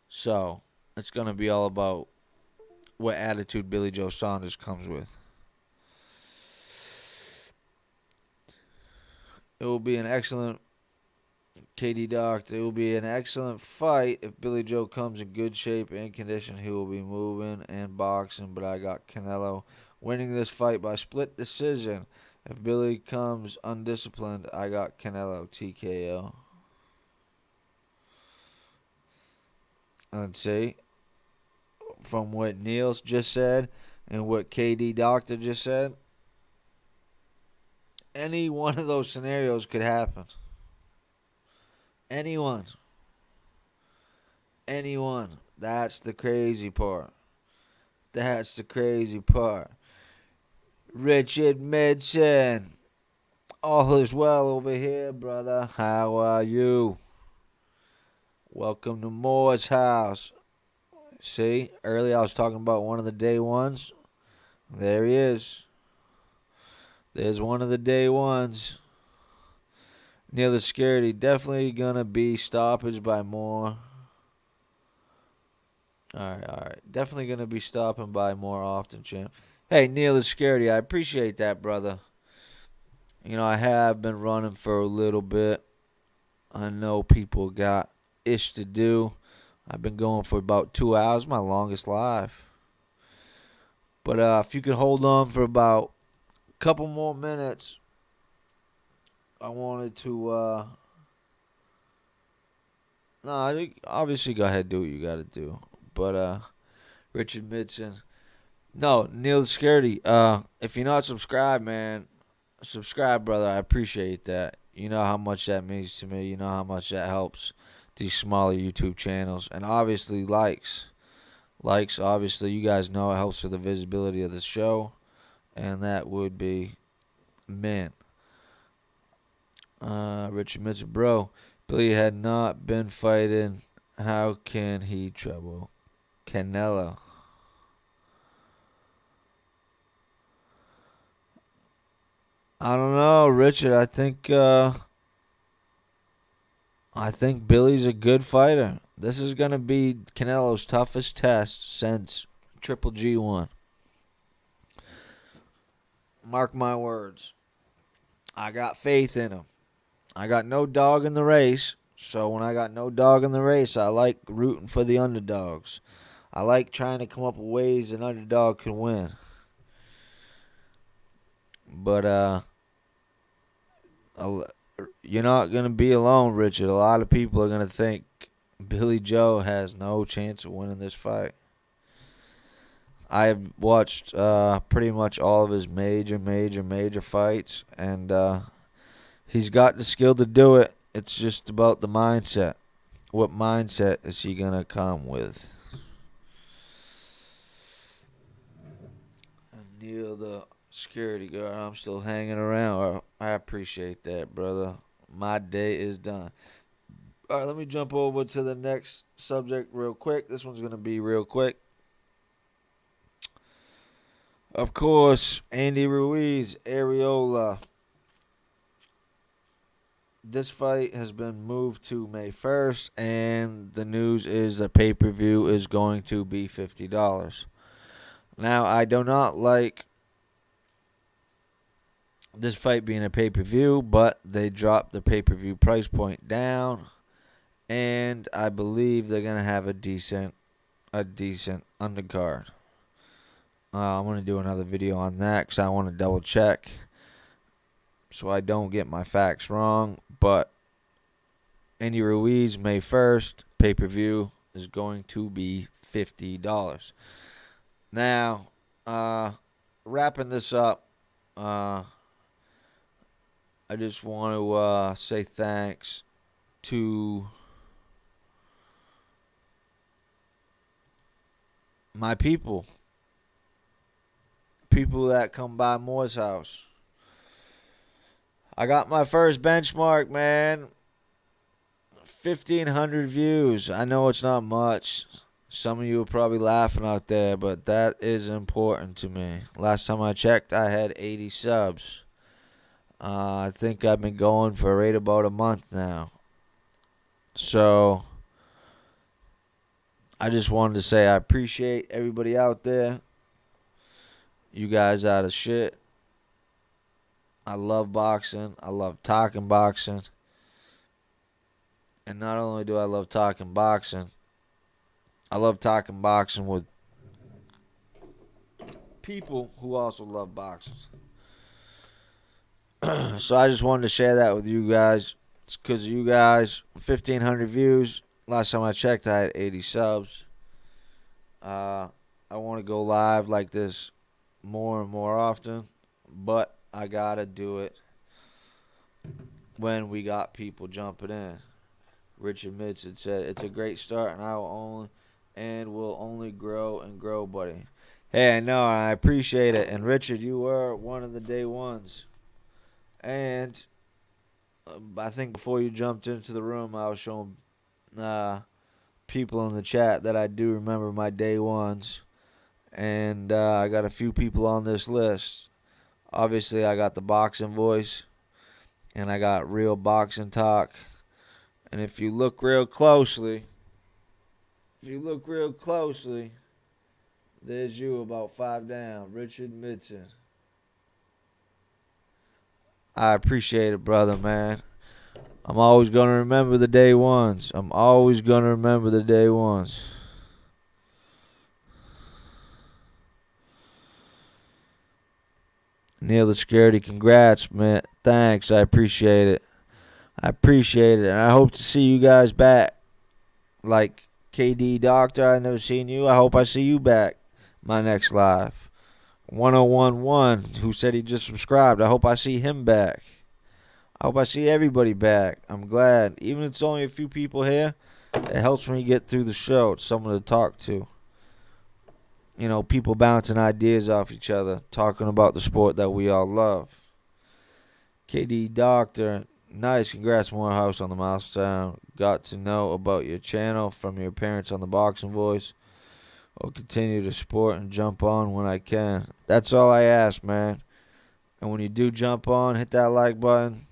So it's going to be all about what attitude Billy Joe Saunders comes with. It will be an excellent KD Doctor. It will be an excellent fight if Billy Joe comes in good shape and condition. He will be moving and boxing, but I got Canelo winning this fight by split decision. If Billy comes undisciplined, I got Canelo TKO. Let's see. From what Neil's just said and what KD Doctor just said, any one of those scenarios could happen. Anyone. That's the crazy part. That's the crazy part. Richard Midson. All is well over here, brother. How are you? Welcome to Moore's house. See, earlier I was talking about one of the day ones. There he is. There's one of the day ones. Near the security. Definitely gonna be stoppage by Moore. Alright. Definitely gonna be stopping by more often, champ. Hey, Neil the security, I appreciate that, brother. You know, I have been running for a little bit. I know people got ish to do. I've been going for about 2 hours, my longest live. But if you could hold on for about a couple more minutes, I wanted to. Obviously go ahead and do what you got to do. But Richard Midson, no, Neil Security. If you're not subscribed, man, subscribe, brother. I appreciate that. You know how much that means to me. You know how much that helps these smaller YouTube channels, and obviously likes. Obviously, you guys know it helps with the visibility of the show, and that would be mint. Richard Mitchell, bro. Billy had not been fighting. How can he trouble Canelo? I don't know, Richard. I think Billy's a good fighter. This is gonna be Canelo's toughest test since Triple G won. Mark my words. I got faith in him. I got no dog in the race, so when I got no dog in the race, I like rooting for the underdogs. I like trying to come up with ways an underdog can win. But you're not gonna be alone, Richard. A lot of people are gonna think Billy Joe has no chance of winning this fight. I've watched pretty much all of his major fights, and he's got the skill to do it. It's just about the mindset. What mindset is he gonna come with? Neil, the security guard, I'm still hanging around. I appreciate that, brother. My day is done. All right, let me jump over to the next subject real quick. This one's gonna be real quick. Of course, Andy Ruiz, Areola. This fight has been moved to May 1st, and the news is the pay-per-view is going to be $50. Now, I do not like this fight being a pay-per-view, but they dropped the pay-per-view price point down, and I believe they're going to have a decent undercard. I'm going to do another video on that because I want to double check so I don't get my facts wrong. But Andy Ruiz, May 1st, pay-per-view is going to be $50. Now, wrapping this up, I just want to say thanks to my people that come by Moore's house. I got my first benchmark, man. 1,500 views. I know it's not much. Some of you are probably laughing out there, but that is important to me. Last time I checked, I had 80 subs. I think I've been going for right about a month now. So, I just wanted to say I appreciate everybody out there. You guys are the shit. I love boxing. I love talking boxing. And not only do I love talking boxing, I love talking boxing with people who also love boxing. So I just wanted to share that with you guys. It's because of you guys. 1,500 views. Last time I checked, I had 80 subs. I want to go live like this more and more often, but I gotta do it when we got people jumping in. Richard Midson said it's a great start, and I will only and grow, buddy. Hey, I know, I appreciate it. And Richard, you were one of the day ones. And I think before you jumped into the room, I was showing uh, people in the chat that I do remember my day ones. And I got a few people on this list. Obviously, I got the boxing voice, and I got real boxing talk. And if you look real closely, there's you about 5 down, Richard Midson. I appreciate it, brother, man. I'm always going to remember the day ones. Neil the Security, congrats, man. Thanks, I appreciate it. And I hope to see you guys back. Like KD Doctor, I never seen you. I hope I see you back my next live. 1011, who said he just subscribed. I hope I see him back. I hope I see everybody back. I'm glad. Even if it's only a few people here, it helps me get through the show. It's someone to talk to. You know, people bouncing ideas off each other, talking about the sport that we all love. KD Doctor, nice. Congrats, Morehouse, on the milestone. Got to know about your channel from your parents on the Boxing Voice. I'll continue to support and jump on when I can. That's all I ask, man. And when you do jump on, hit that like button.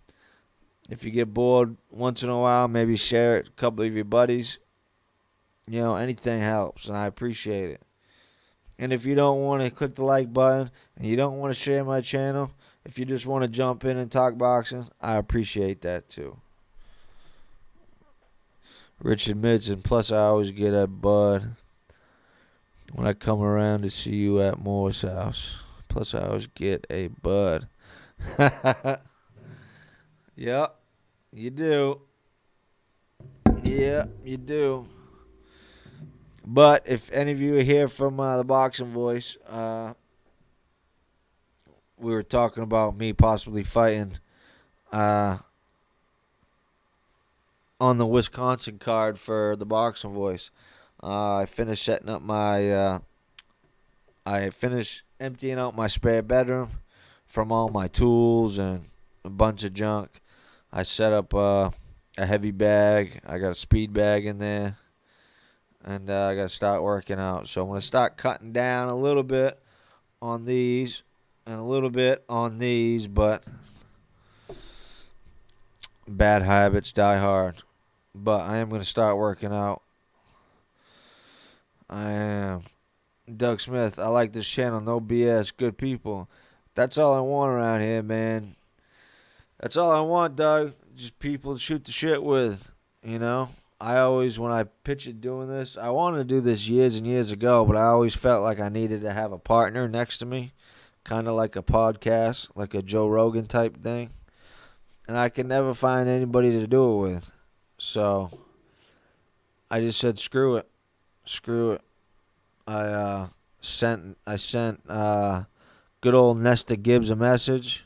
If you get bored once in a while, maybe share it with a couple of your buddies. You know, anything helps, and I appreciate it. And if you don't want to click the like button and you don't want to share my channel, if you just want to jump in and talk boxing, I appreciate that too. Richard Midson, plus I always get a bud when I come around to see you at Moore's house. Plus I always get a bud. Yep, you do. Yeah, you do. But if any of you are here from the Boxing Voice, we were talking about me possibly fighting on the Wisconsin card for the Boxing Voice. I finished setting up my. I finished emptying out my spare bedroom from all my tools and a bunch of junk. I set up a heavy bag. I got a speed bag in there. And I got to start working out. So I'm going to start cutting down a little bit on these and a little bit on these, but bad habits die hard. But I am going to start working out. I am. Doug Smith, I like this channel. No BS. Good people. That's all I want around here, man. That's all I want, Doug. Just people to shoot the shit with, you know? I always, when I pictured doing this, I wanted to do this years and years ago, but I always felt like I needed to have a partner next to me, kind of like a podcast, like a Joe Rogan type thing. And I could never find anybody to do it with. So I just said, screw it. I sent good old Nesta Gibbs a message.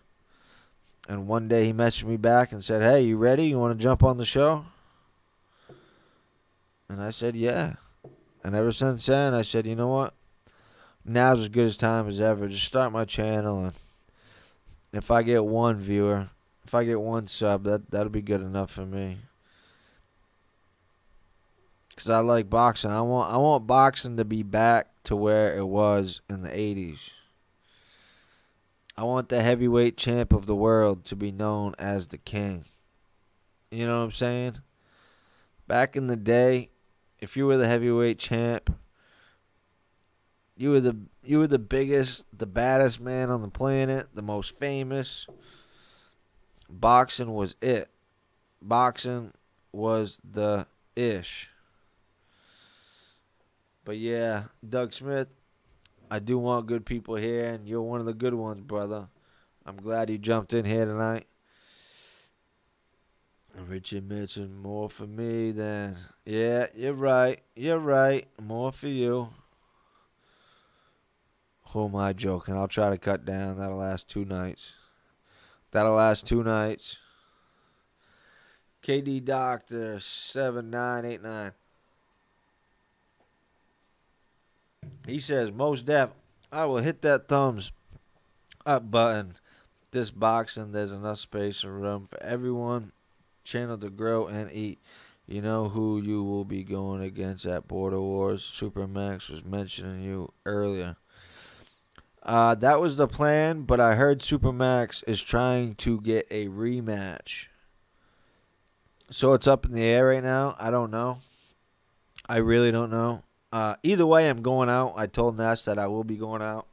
And one day he messaged me back and said, hey, you ready? You want to jump on the show? And I said, yeah. And ever since then, I said, you know what? Now's as good a time as ever. Just start my channel. And if I get one viewer, if I get one sub, that'll be good enough for me. Because I like boxing. I want boxing to be back to where it was in the 80s. I want the heavyweight champ of the world to be known as the king. You know what I'm saying? Back in the day, if you were the heavyweight champ, you were the biggest, the baddest man on the planet, the most famous. Boxing was it. Boxing was the ish. But yeah, Doug Smith, I do want good people here, and you're one of the good ones, brother. I'm glad you jumped in here tonight. Richard mentioned more for me than... Yeah, you're right. More for you. Who am I joking? I'll try to cut down. That'll last 2 nights. KD Doctor 7989. He says, most def, I will hit that thumbs up button. This boxing, there's enough space and room for everyone. Channel to grow and eat. You know who you will be going against at Border Wars. Supermax was mentioning you earlier. That was the plan, but I heard Supermax is trying to get a rematch. So it's up in the air right now. I don't know. I really don't know. Either way, I'm going out. I told Ness that I will be going out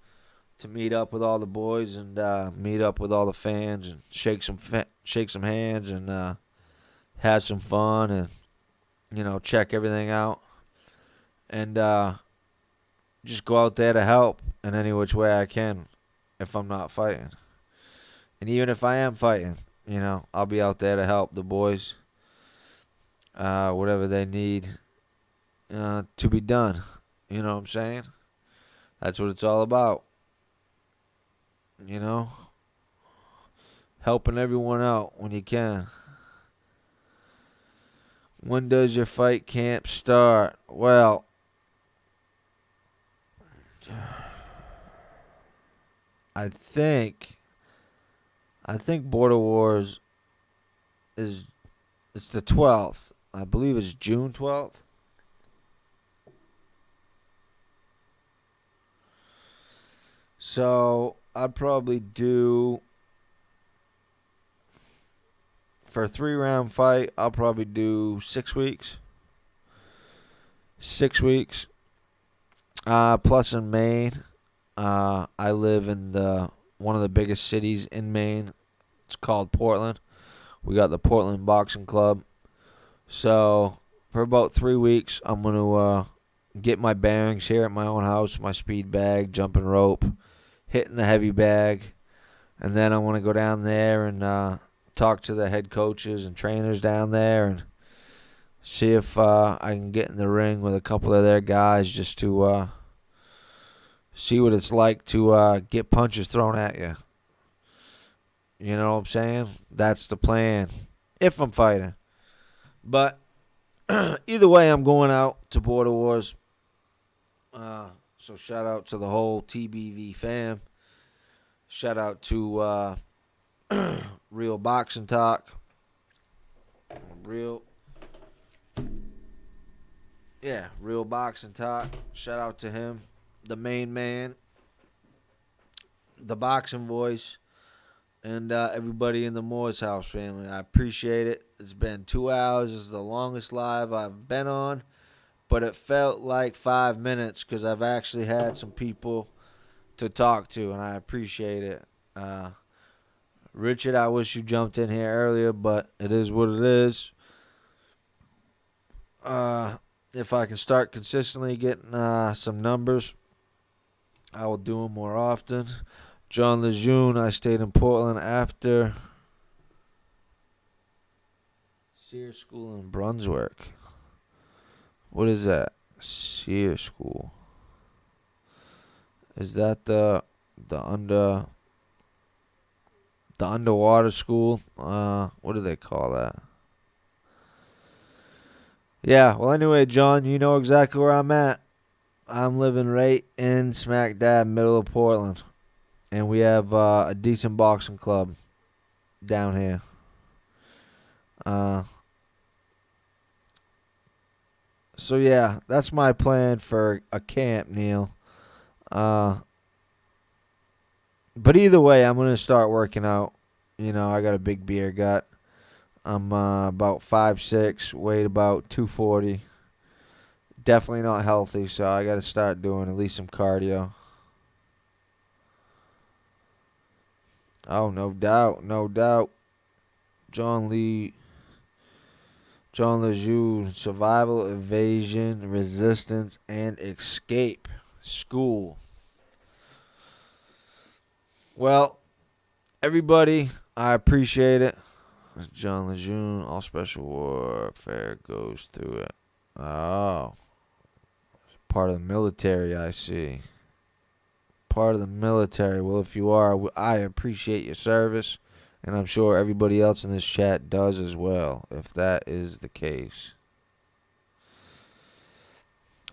to meet up with all the boys and meet up with all the fans and shake some hands and have some fun and check everything out and just go out there to help in any which way I can if I'm not fighting. And even if I am fighting, I'll be out there to help the boys, whatever they need to be done. You know what I'm saying? That's what it's all about. Helping everyone out when you can. When does your fight camp start? Well, I think Border Wars it's the 12th. I believe it's June 12th. So I'd probably do, for a 3-round fight, I'll probably do 6 weeks. 6 weeks. Plus in Maine, I live in one of the biggest cities in Maine. It's called Portland. We got the Portland Boxing Club. So for about 3 weeks, I'm going to get my bearings here at my own house, my speed bag, jumping rope, hitting the heavy bag. And then I want to go down there and talk to the head coaches and trainers down there and see if I can get in the ring with a couple of their guys just to see what it's like to get punches thrown at you. You know what I'm saying? That's the plan, if I'm fighting. But either way, I'm going out to Border Wars. So shout out to the whole TBV fam. Shout out to Real Boxing Talk. Real Boxing Talk. Shout out to him, the main man, the boxing voice, and everybody in the Moore's House family. I appreciate it. It's been 2 hours. This is the longest live I've been on, but it felt like 5 minutes because I've actually had some people to talk to, and I appreciate it. Richard, I wish you jumped in here earlier, but it is what it is. If I can start consistently getting some numbers, I will do them more often. John Lejeune, I stayed in Portland after Sears School in Brunswick. What is that? Sears School. Is that the underwater school? What do they call that? Yeah, well, anyway, John, you know exactly where I'm at. I'm living right in smack dab middle of Portland. And we have a decent boxing club down here. So, yeah, that's my plan for a camp, Neil. But either way, I'm going to start working out. I got a big beer gut. I'm about 5'6", weighed about 240. Definitely not healthy, so I got to start doing at least some cardio. Oh, no doubt, no doubt. John Lejeune, Survival, Evasion, Resistance, and Escape School. Well, everybody, I appreciate it. John Lejeune, all special warfare goes through it. Oh, part of the military, I see. Part of the military. Well, if you are, I appreciate your service, and I'm sure everybody else in this chat does as well, if that is the case.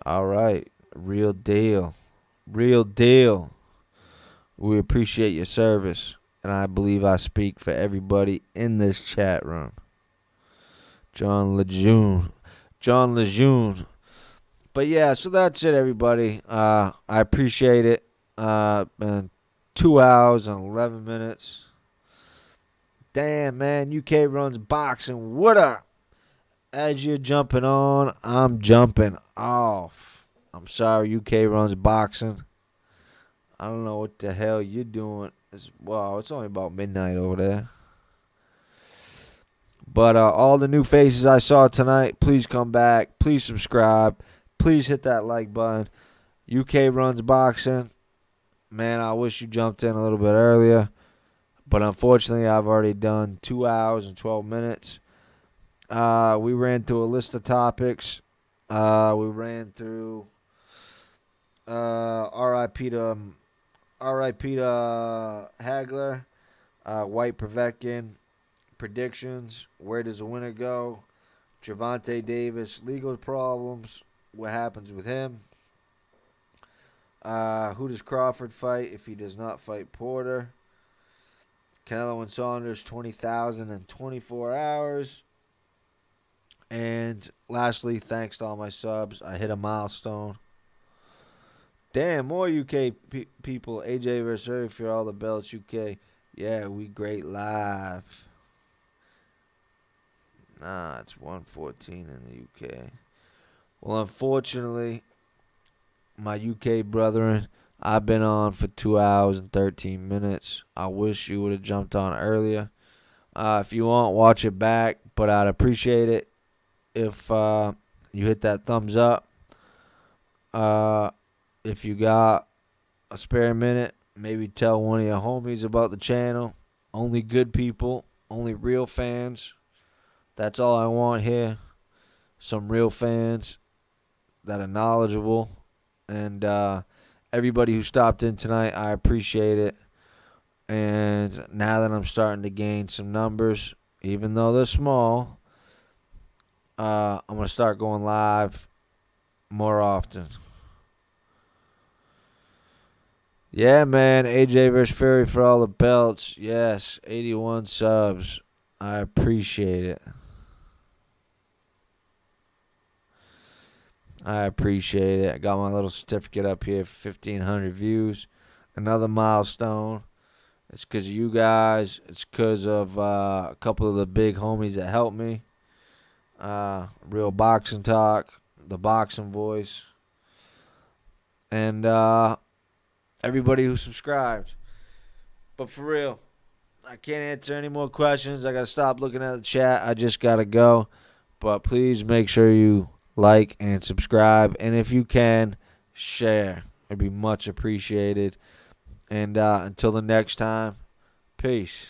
All right, real deal. Real deal. We appreciate your service, and I believe I speak for everybody in this chat room. John Lejeune. John Lejeune. But yeah, so that's it, everybody. I appreciate it. Been 2 hours and 11 minutes. Damn, man. UK runs boxing. What up? As you're jumping on, I'm jumping off. I'm sorry, UK runs boxing. I don't know what the hell you're doing. Wow, it's only about midnight over there. But all the new faces I saw tonight, please come back. Please subscribe. Please hit that like button. UK runs boxing. Man, I wish you jumped in a little bit earlier. But unfortunately, I've already done 2 hours and 12 minutes. We ran through a list of topics. We ran through RIP to Hagler, WHYTE povetkin, predictions, where does the winner go, Gervonta Davis, legal problems, what happens with him, who does Crawford fight if he does not fight Porter, Canelo and Saunders, 20,000 in 24 hours, and lastly, thanks to all my subs, I hit a milestone. Damn, more UK people. AJ versus for all the belts, UK. Yeah, we great live. Nah, it's 114 in the UK. Well, unfortunately, my UK brethren, I've been on for 2 hours and 13 minutes. I wish you would have jumped on earlier. If you want, watch it back, but I'd appreciate it if you hit that thumbs up. If you got a spare minute, maybe tell one of your homies about the channel. Only good people, only real fans. That's all I want here. Some real fans that are knowledgeable. And everybody who stopped in tonight, I appreciate it. And now that I'm starting to gain some numbers, even though they're small, I'm going to start going live more often. Yeah, man. AJ versus Fury for all the belts. Yes, 81 subs. I appreciate it. I appreciate it. I got my little certificate up here for 1,500 views. Another milestone. It's because of you guys. It's because of a couple of the big homies that helped me. Real Boxing Talk, the Boxing Voice, and everybody who subscribed. But for real, I can't answer any more questions. I got to stop looking at the chat. I just got to go. But please make sure you like and subscribe. And if you can, share. It'd be much appreciated. And until the next time, peace.